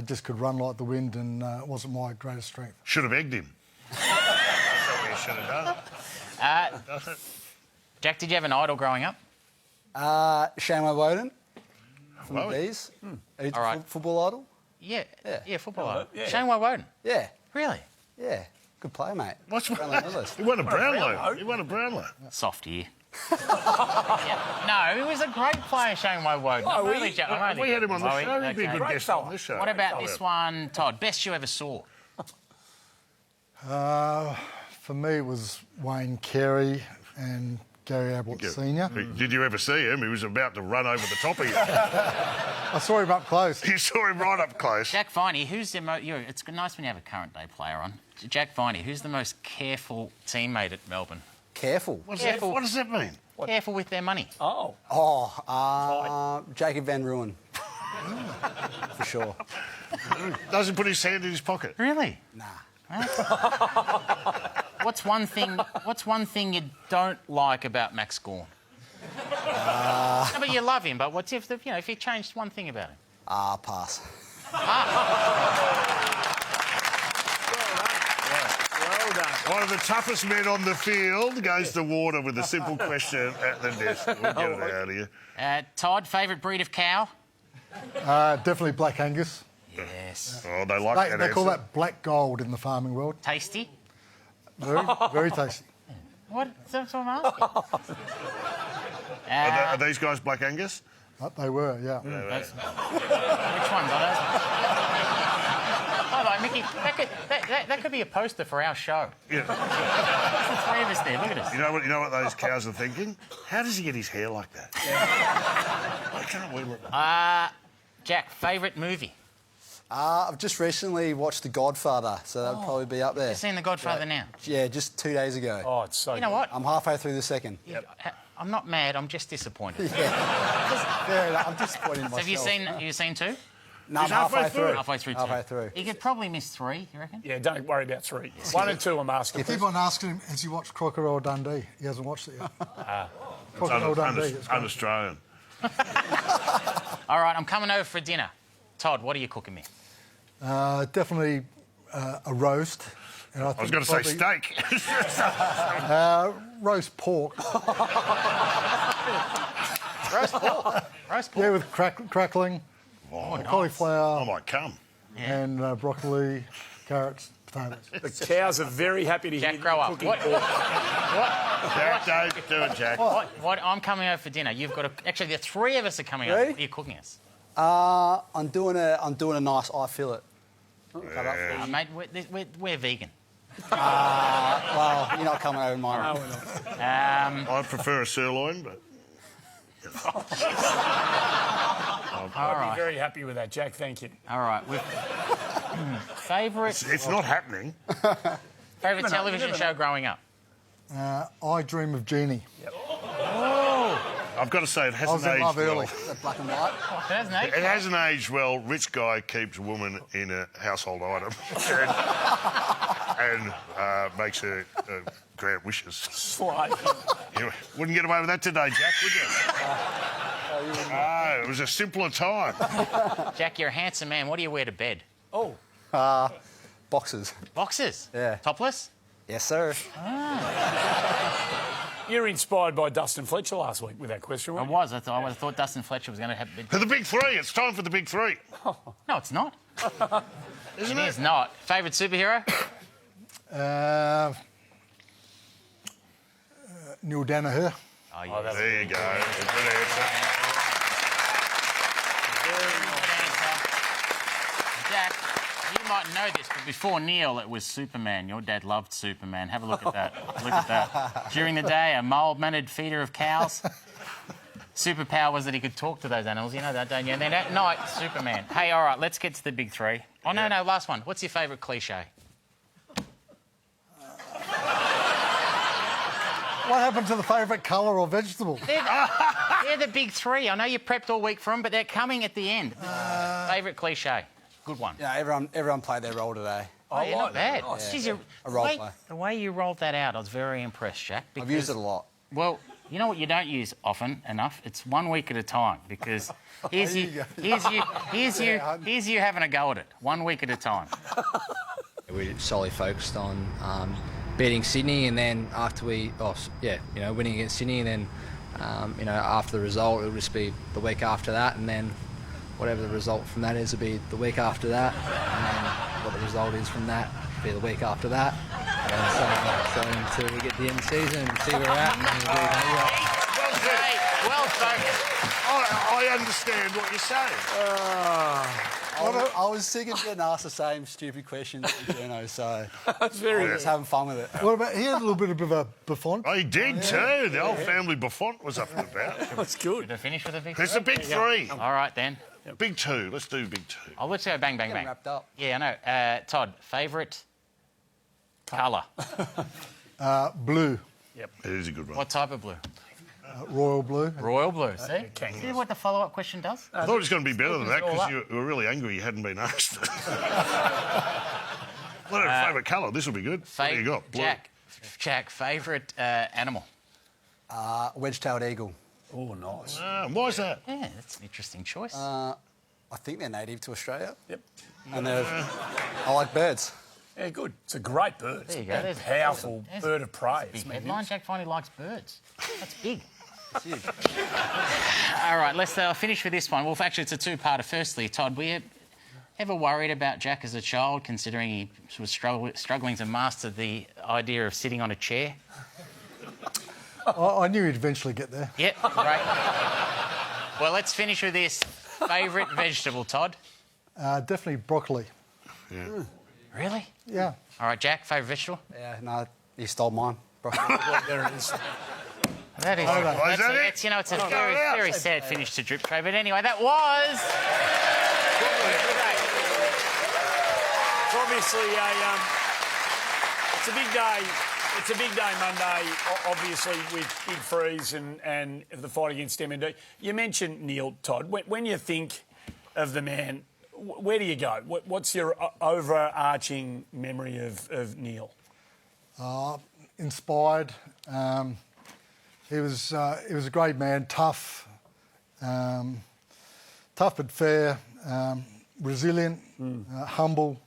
Just could run like the wind, and it wasn't my greatest strength.
Should have egged him. That's what you should have done.
Jack, did you have an idol growing up?
Shameway Woden. From
Well,
the Bees.
All right.
Football idol?
Yeah, football idol.
Yeah.
Shane Woden?
Yeah.
Really?
Yeah. Good player, mate.
What's
Brownlow medalist.
He won a Brownlow. He won a Brownlow.
Soft year. No, he was a great player, Shane Woden.
We had him on the show. He'd be a good guest on this show.
What about this one, Todd? Best you ever saw?
For me, it was Wayne Carey and Gary Ablett Sr.
Did you ever see him? He was about to run over the top of you.
I saw him up close.
You saw him right up close.
Jack Viney, who's the most... It's nice when you have a current day player on. Jack Viney, who's the most careful teammate at Melbourne?
Careful?
What does that mean?
Careful with their money.
Jacob Van Ruin. For sure.
Doesn't put his hand in his pocket.
Really?
Nah.
What's one thing you don't like about Max Gawn? No, but you love him. But what's if you changed one thing about him?
Pass.
Well done.
One of the toughest men on the field goes to water with a simple question at the desk. We'll get it out of you.
Todd, favourite breed of cow?
Definitely Black Angus.
Yes.
Oh, they like that
They call
answer.
that black gold in the farming world.
Tasty?
Very, very tasty.
What? That's what I'm asking.
Are these guys Black Angus?
They were, yeah.
Which ones are those? Oh, Mickey, that could be a poster for our show.
Yeah.
There's the three of us there. Look at us.
You know what those cows are thinking? How does he get his hair like that? Why can't we look?
Jack, favourite movie?
I've just recently watched The Godfather, so that'll probably be up there.
You've seen The Godfather now?
Yeah, just 2 days ago.
Oh, it's so
You know what?
I'm halfway through the second.
I'm not mad, I'm just disappointed.
Fair enough. I'm disappointed in myself.
So have you seen two?
No, I'm halfway through.
Halfway through two.
Halfway through.
You could probably miss three, you reckon?
Yeah, don't worry about three. 1 and 2 I'm asking.
I keep on asking him, has he watched Crocodile Dundee? He hasn't watched it yet. Crocodile Dundee. it's great.
Un-Australian.
All right, I'm coming over for dinner. Todd, what are you cooking me?
Definitely a roast. And
I was going to say steak.
Roast pork.
Roast pork? Roast pork?
Yeah, with crackling, cauliflower.
I might come.
And broccoli, carrots, potatoes.
The cows are very happy to hear
Jack, grow up.
cooking
What?
pork.
Jack, don't do it, Jack.
What? I'm coming over for dinner. You've got to... Actually, the three of us are coming over.
Really?
What are you cooking us?
I'm doing a nice eye fillet.
Mate, we're vegan.
Well, you're not coming over mine.
I prefer a sirloin, but...
I'd be very happy with that, Jack. Thank you.
All right. Favourite...
It's not happening.
Favourite television show growing up?
I Dream of Jeannie.
I've got to say, it
I
hasn't
was in
aged
love
well.
early.
Black and white.
It hasn't aged well. Rich guy keeps a woman in a household item and makes her grant wishes. You wouldn't get away with that today, Jack, would you? It was a simpler time.
Jack, you're a handsome man. What do you wear to bed?
Boxers.
Boxers?
Yeah.
Topless?
Yes, sir.
You were inspired by Dustin Fletcher last week with that question,
I
weren't
was. I thought Dustin Fletcher was going to have...
For the big three. It's time for the big three.
No, it's not.
Isn't
It is not. Favourite superhero?
Neil Danaher.
There you go. Good answer.
Jack, you might know this, but before Neil, it was Superman. Your dad loved Superman. Have a look at that. Look at that. During the day, a mild-mannered feeder of cows. Superpower was that he could talk to those animals. You know that, don't you? And then at night, Superman. Hey, all right, let's get to the big three. Oh, no, last one. What's your favourite cliche?
What happened to the favourite colour or vegetable?
They're the big three. I know you prepped all week for them, but they're coming at the end. Favourite cliche? Good one.
Yeah, everyone played their role today.
Oh, you're not bad.
Nice.
Jeez,
A role play.
the way you rolled that out, I was very impressed, Jack.
I've used it a lot.
Well, you know what you don't use often enough? It's 1 week at a time, because here's you having a go at it. 1 week at a time.
We're solely focused on beating Sydney, and then after winning against Sydney, and then after the result, it'll just be the week after that, and then whatever the result from that is, will be the week after that, and then what the result is from that will be the week after that, and so until we get to the end of the season and see where we're at.
Well focused.
I understand what you're saying.
I was sick of getting asked the same stupid questions from Jono, so
That's very
I was just having fun with it.
What about, he had a little bit of a Buffon.
He did too. The old family Buffon was up and about.
That's good.
To finish with a big three?
It's a big three.
All right, then.
Big two. Let's do big two.
Oh, let's go bang, bang, bang.
Wrapped up.
Yeah, I know. Todd, favourite colour?
Blue.
Yep. It is a good one.
What type of blue?
Royal blue.
Royal blue, see? See what the follow-up question does?
I thought it was going to be better than that
all
because
up.
you were really angry you hadn't been asked. What a favourite colour. This will be good. What do you got? Blue.
Jack, favourite animal?
Wedge-tailed eagle.
Oh, nice.
Why is that?
Yeah, that's an interesting choice.
I think they're native to Australia.
Yep.
And I like birds.
Yeah, good. It's a great bird.
There you go.
It's a
There's
powerful bird of prey.
Big headline. Jack finally likes birds. That's big. All right, let's finish with this one. Well, actually, it's a two-parter. Firstly, Todd, Ever worried about Jack as a child, considering he was struggling to master the idea of sitting on a chair?
I knew he'd eventually get there.
Yep, great. Well, let's finish with this. Favourite vegetable, Todd?
Definitely broccoli.
Yeah.
Really?
Yeah.
All right, Jack, favourite vegetable?
Yeah, no, he stole mine. Broccoli.
There it is.
That is... It's, you know, it's a very sad finish to Drip Tray. But anyway, that was...
It's obviously it's a big day. It's a big day Monday, obviously, with Big Freeze and the fight against MND. You mentioned Neil, Todd. When you think of the man, where do you go? What's your overarching memory of Neil?
Inspired. He was a great man, tough but fair, resilient, humble.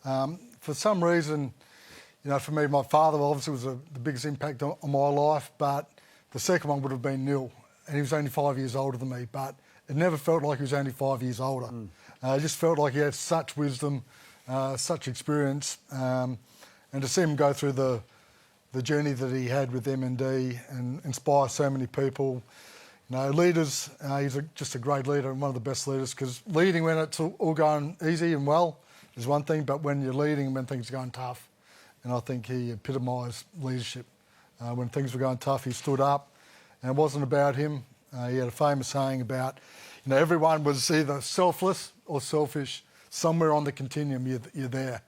For some reason, you know, for me, my father obviously was the biggest impact on my life, but the second one would have been Neil, and he was only 5 years older than me, but it never felt like he was only 5 years older. It just felt like he had such wisdom, such experience, and to see him go through the journey that he had with MND and inspire so many people. You know, leaders, he's just a great leader and one of the best leaders, because leading when it's all going easy and well is one thing, but when you're leading when things are going tough, and I think he epitomised leadership. When things were going tough, he stood up, and it wasn't about him. He had a famous saying about, you know, everyone was either selfless or selfish. Somewhere on the continuum, you're there.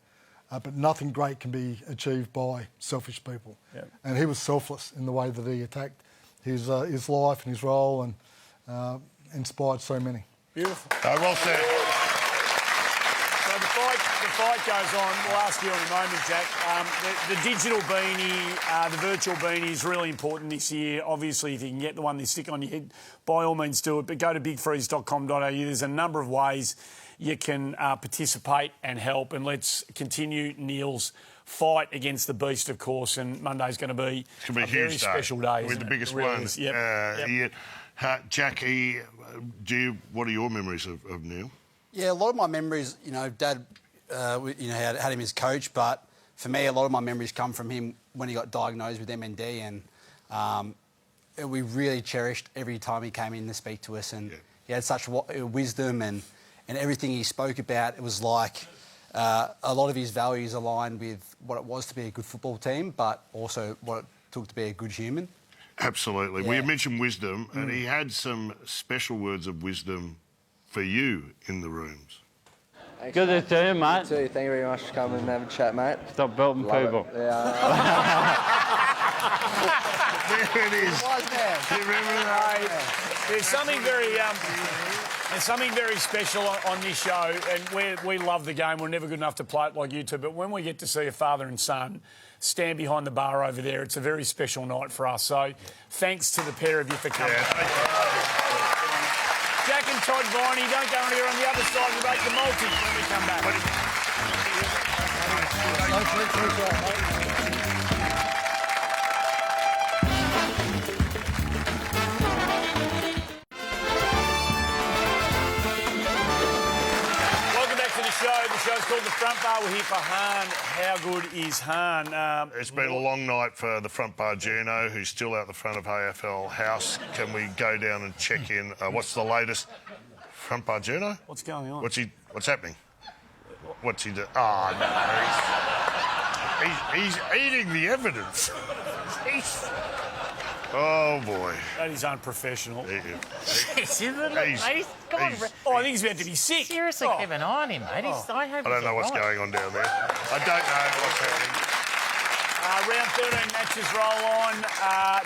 But nothing great can be achieved by selfish people. Yep. And he was selfless in the way that he attacked his life and his role, and inspired so many.
Beautiful.
Well said.
So the fight goes on. We'll ask you in a moment, Jack. The digital beanie, the virtual beanie is really important this year. Obviously, if you can get the one they stick on your head, by all means do it. But go to bigfreeze.com.au. There's a number of ways you can participate and help. And let's continue Neil's fight against the beast, of course. And Monday's going to be a very special day.
With the biggest
really
one.
Yep.
Jackie, what are your memories of Neil?
Yeah, a lot of my memories, you know, Dad, had him as coach, but for me, a lot of my memories come from him when he got diagnosed with MND, and we really cherished every time he came in to speak to us, and he had such wisdom and everything he spoke about. It was like a lot of his values aligned with what it was to be a good football team, but also what it took to be a good human.
Absolutely.
Yeah.
We mentioned wisdom, and he had some special words of wisdom for you in the rooms.
Thanks, good to see you, mate.
Good to see you. Thank you very much for coming and having a chat, mate.
Stop belting people.
There it is. You remember that?
There's something very special on this show, and we love the game. We're never good enough to play it like you two, but when we get to see a father and son stand behind the bar over there, it's a very special night for us. So thanks to the pair of you for coming. Jack and Todd Viney, don't go anywhere. On the other side, we make the multi when we come back. Welcome back to the show. The show's called The Front Bar. We're here for Hahn. How good is Hahn?
It's been a long night for the Front Bar Gino, who's still out the front of AFL House. Can we go down and check in? What's the latest? Front Bar Gino?
What's going on?
What's happening? What's he doing? Oh, no. He's eating the evidence. Oh, boy.
That is unprofessional.
Yes, isn't it? He's gone.
I think he's meant to be sick.
Seriously, keep an eye on him, mate. I
don't know what's going on down there. I don't know what's happening.
Round 13 matches roll on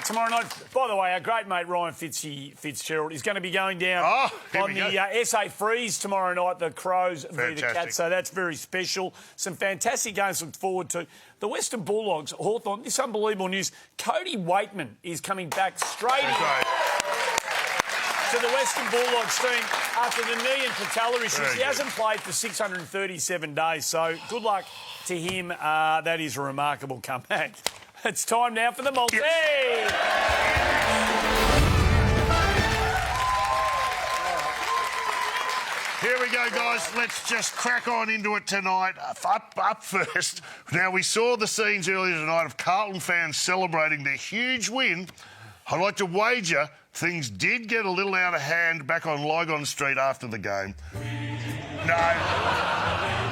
tomorrow night. By the way, our great mate Ryan Fitzgerald is going to be going down on the SA Freeze tomorrow night. The Crows v the Cats, so that's very special. Some fantastic games to look forward to. The Western Bulldogs, Hawthorn. This unbelievable news. Cody Waitman is coming back straight in to the Western Bulldogs team after the knee and patella issues. He hasn't played for 637 days, so good luck to him. That is a remarkable comeback. It's time now for the multi.
Here we go. go, guys. Let's just crack on into it tonight. Up first. Now, we saw the scenes earlier tonight of Carlton fans celebrating their huge win. I'd like to wager things did get a little out of hand back on Lygon Street after the game. No,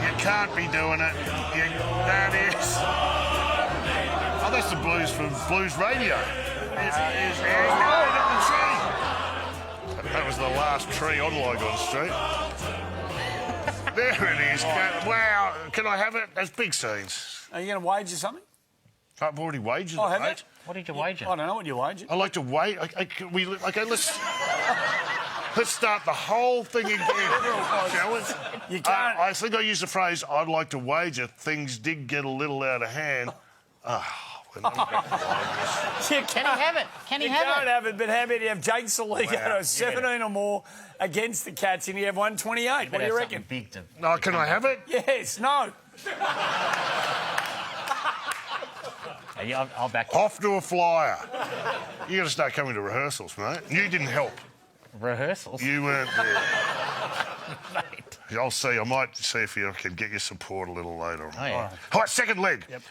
you can't be doing it. That is... Oh, that's the Blues from Blues Radio. That was the last tree on Lygon Street. There it is. Wow, can I have it? That's big scenes.
Are you going to wager something?
I've already wagered
have
mate.
you?
What did you wager?
I don't know what you wagered.
I like to wait. Okay, let's start the whole thing again, shall we?
You can't.
I think I used the phrase, I'd like to wager things did get a little out of hand.
Can he have it? Can he have it?
You can't have it, but how about you have Jake Saligo,
Wow.
17 or more against the Cats, and you have 128? What do you reckon?
Big to...
No, can I have it?
Yes, no.
I'll back you.
Off to a flyer. You got to start coming to rehearsals, mate. You didn't help.
Rehearsals?
You weren't there.
Mate.
I'll see. I might see if I can get your support a little later on.
Oh, yeah.
All right, second leg. Yep.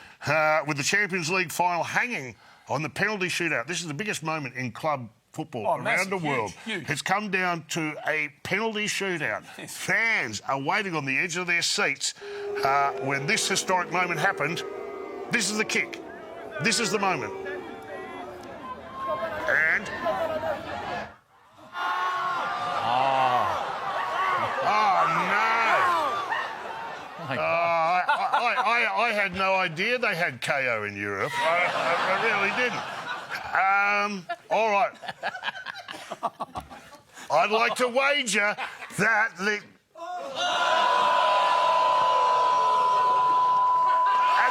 With the Champions League final hanging on the penalty shootout. This is the biggest moment in club football around
massive,
the world.
huge.
It's come down to a penalty shootout.
Yes.
Fans are waiting on the edge of their seats when this historic moment happened. This is the kick. This is the moment. And... I had no idea they had KO in Europe. I really didn't. All right. I'd like to wager that the... And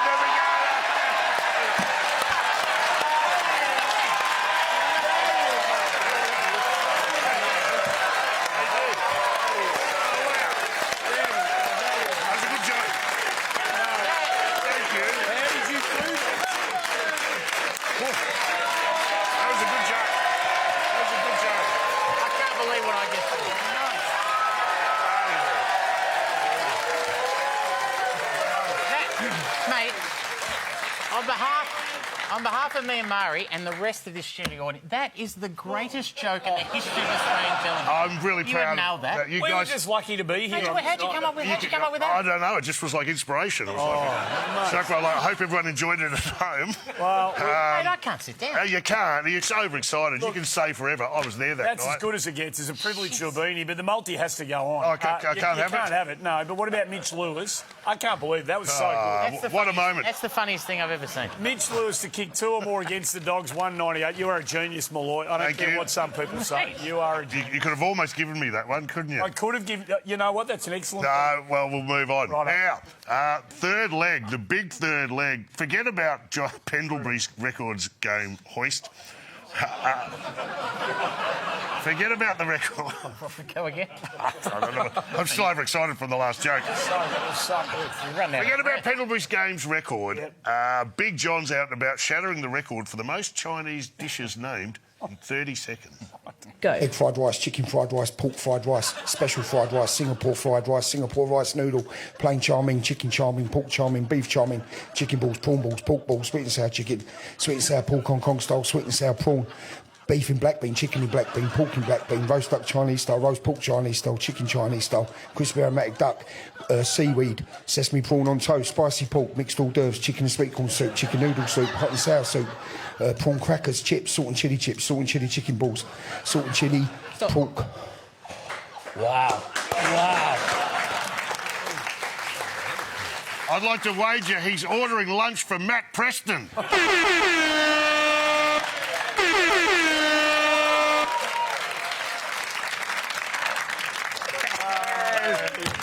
there we go. That's a good joke. Thank you.
How did you do that?
That was a good joke. That was a good joke.
I can't believe what I just did. Mate, on behalf of me and Mari and the rest of this studio audience, that is the greatest joke in the history of Australian television.
I'm really proud.
You have nailed that.
You
We
guys
were just lucky to be here.
How'd you come up with that?
I don't know. It just was like inspiration. It was I hope everyone enjoyed it at home.
Well,
Mate, I can't sit down.
You can't. You're so overexcited. You can say forever. I was there that
That's
night.
as good as it gets. It's a privilege to have been here, but the multi has to go on.
Oh, I can't
you
have it?
can't have it, no. But what about Mitch Lewis? I can't believe that was so good.
What a moment.
That's the funniest thing I've ever seen.
Mitch Lewis to kick 2 or more against the Dogs, 198. You are a genius, Malloy. I don't
Thank
care
you.
what some people say. You are a genius.
You could have almost given me that one, couldn't you?
I could have given... You know what? That's an excellent...
No, well, we'll move on.
Righto.
Now, third leg, the big third leg. Forget about John Pendlebury's records game hoist. Forget about the record.
Go again.
I don't know. I'm still overexcited from the last joke. Forget about Pendlebury's games record. Yep. Big John's out and about shattering the record for the most Chinese dishes named in 30 seconds.
Go. Egg fried rice, chicken fried rice, pork fried rice, special fried rice, Singapore fried rice, Singapore rice noodle, plain chow mein, chicken chow mein, pork chow mein, beef chow mein, chicken balls, prawn balls, pork balls, sweet and sour chicken, sweet and sour pork Hong Kong style, sweet and sour prawn, beef in black bean, chicken in black bean, pork in black bean, roast duck Chinese style, roast pork Chinese style, chicken Chinese style, crispy aromatic duck, seaweed, sesame prawn on toast, spicy pork, mixed hors d'oeuvres, chicken and sweet corn soup, chicken noodle soup, hot and sour soup, prawn crackers, chips, salt and chili chips, salt and chili chicken balls, salt and chili pork.
Wow. Wow.
I'd like to wager he's ordering lunch from Matt Preston.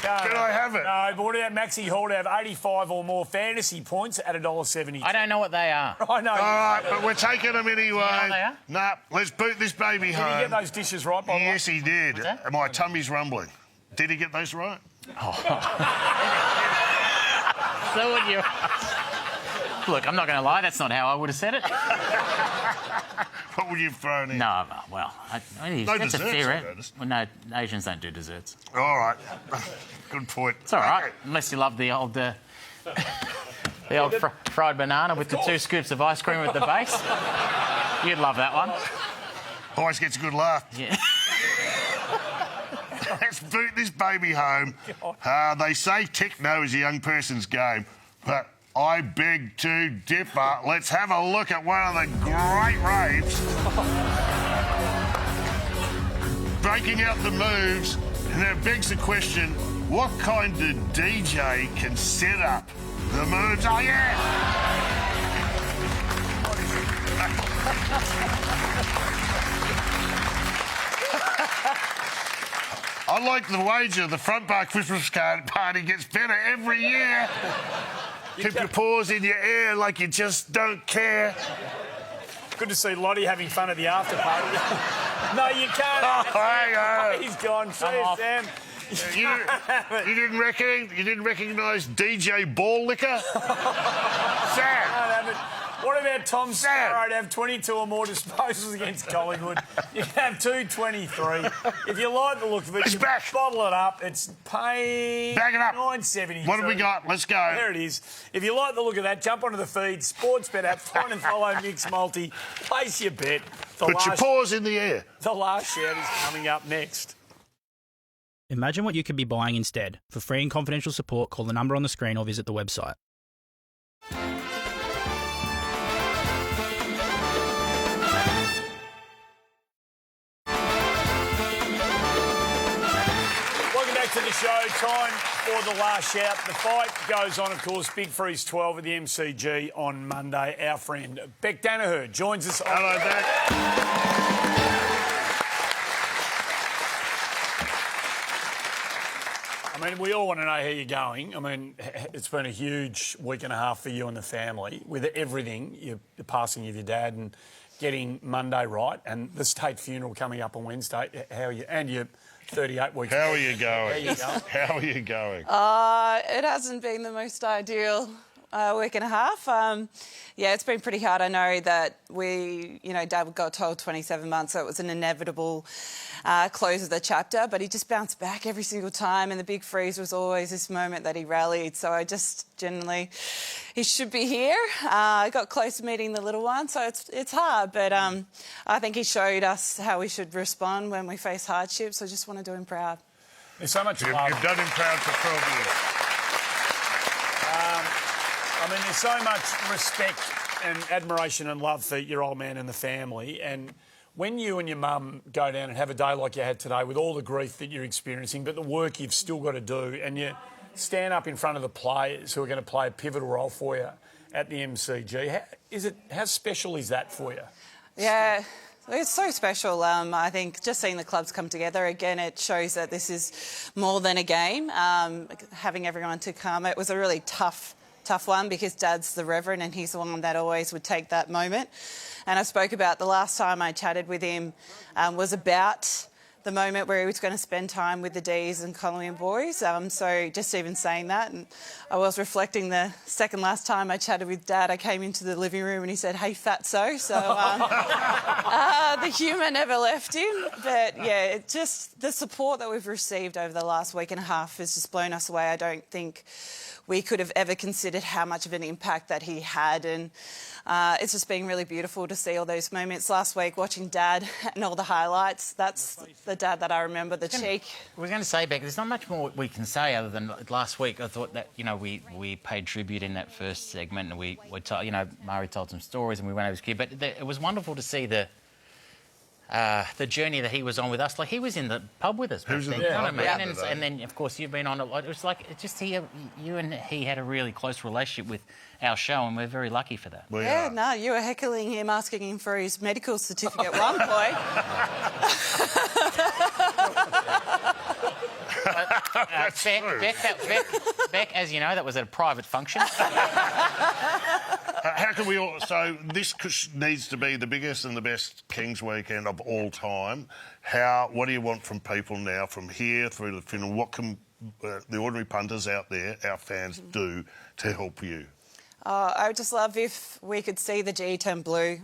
Can I have it?
No, but what about Maxi Hall to have 85 or more fantasy points at $1.70?
I don't know what they are.
I know.
All right, but we're taking them anyway.
You know what they are?
Nah, let's boot this baby home.
Did he get those dishes right, by the way?
Yes, he did. My tummy's rumbling. Did he get those right?
So would you... Look, I'm not going to lie, that's not how I would have said it.
But would you have thrown in?
No, well,
No
that's
desserts,
a fair.
I noticed.
Well, no, Asians don't do desserts.
All right. Good point.
It's all right, unless you love the old fried banana with the 2 scoops of ice cream at the base. You'd love that one.
Always gets a good laugh.
Yeah.
Let's boot this baby home. They say techno is a young person's game, but I beg to differ. Let's have a look at one of the great raves. Breaking out the moves, and it begs the question, what kind of DJ can set up the moves? Oh, yeah! I like the wager the front bar Christmas card party gets better every year. Keep your paws in your air like you just don't care.
Good to see Lottie having fun at the after party. No, you can't.
Oh, hang on.
He's gone. See you, Sam.
You didn't recognise DJ Ball Liquor? Sam.
What about Tom Sparrow to have 22 or more disposals against Collingwood? You can have 223. If you like the look of it, bottle it up. It's paying
Bag it up.
$9.70.
What have we got? Let's go.
There it is. If you like the look of that, jump onto the feed, Sportsbet app, find and follow Mix Multi, place your bet.
Put your paws in the air.
The last shout is coming up next.
Imagine what you could be buying instead. For free and confidential support, call the number on the screen or visit the website.
To the show, time for the last shout. The fight goes on, of course, Big Freeze 12 at the MCG on Monday. Our friend Beck Danaher joins us.
Hello, Beck.
I mean, we all want to know how you're going. I mean, it's been a huge week and a half for you and the family with everything, the passing of your dad and getting Monday right and the state funeral coming up on Wednesday. How are you? And you're 38 weeks.
How are you going? How are you going?
It hasn't been the most ideal week and a half. Yeah, it's been pretty hard. I know that Dad got told 27 months, so it was an inevitable close of the chapter, but he just bounced back every single time, and the big freeze was always this moment that he rallied. So I just generally, he should be here. I got close to meeting the little one, so it's hard, but I think he showed us how we should respond when we face hardships. So I just want to do him proud.
There's so much
love. You've done him proud for 12 years.
I mean, there's so much respect and admiration and love for your old man and the family. And when you and your mum go down and have a day like you had today with all the grief that you're experiencing, but the work you've still got to do, and you stand up in front of the players who are going to play a pivotal role for you at the MCG, how special is that for you?
Yeah. It's so special. I think just seeing the clubs come together again, it shows that this is more than a game. Having everyone to come, it was a really tough one because Dad's the Reverend and he's the one that always would take that moment. And I spoke about the last time I chatted with him was about the moment where he was going to spend time with the D's and Collingwood boys. So just even saying that, and I was reflecting the second last time I chatted with Dad, I came into the living room and he said, "Hey, fatso." So the humour never left him. But yeah, it just the support that we've received over the last week and a half has just blown us away. I don't think we could have ever considered how much of an impact that he had, and it's just been really beautiful to see all those moments. Last week, watching Dad and all the highlights, that's the Dad that I remember, the cheek.
I was going to say, Beck, there's not much more we can say other than last week I thought that, we paid tribute in that first segment and we told, Murray told some stories and we went over his kid, but it was wonderful to see the journey that he was on with us. Like, he was in the pub with us. And then, of course, you've been on it. It was like, you and he had a really close relationship with our show, and we're very lucky for that.
You were heckling him, asking him for his medical certificate at one point.
Beck, as you know, that was at a private function.
How can we all... So this needs to be the biggest and the best Kings weekend of all time. What do you want from people now, from here through the funeral? What can the ordinary punters out there, our fans, do to help you?
I would just love if we could see the G turn blue.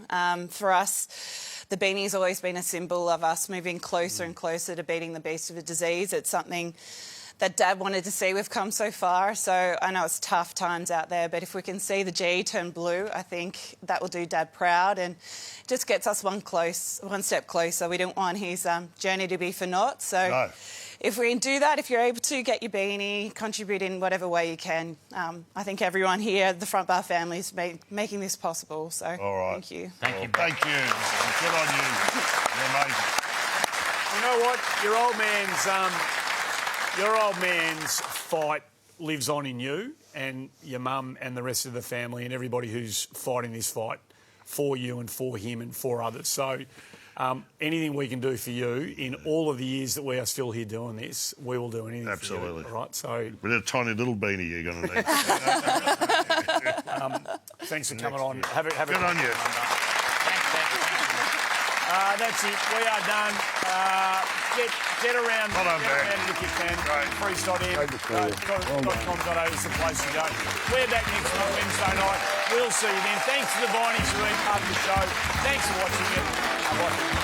For us, the beanie's always been a symbol of us moving closer and closer to beating the beast of a disease. It's something that Dad wanted to see. We've come so far, so I know it's tough times out there, but if we can see the G turn blue, I think that will do Dad proud and just gets us one step closer. We don't want his journey to be for naught. So if we can do that, if you're able to get your beanie, contribute in whatever way you can, I think everyone here, the Front Bar family, is making this possible. So thank you.
Thank you. Good on you. You're amazing.
You know what? Your old man's fight lives on in you and your mum and the rest of the family and everybody who's fighting this fight for you and for him and for others. So anything we can do for you in all of the years that we are still here doing this, we will do anything
Absolutely.
for you. Right? So,
with a tiny little beanie you're going to need.
Thanks for coming on. Have a
Good on you.
That's it. We are done. Get around.
Well done,
get around if you can. Freeze.com.au is the place to go. We're back next Wednesday night. We'll see you then. Thanks to the Vineys for being part of the show. Thanks for watching it. Bye.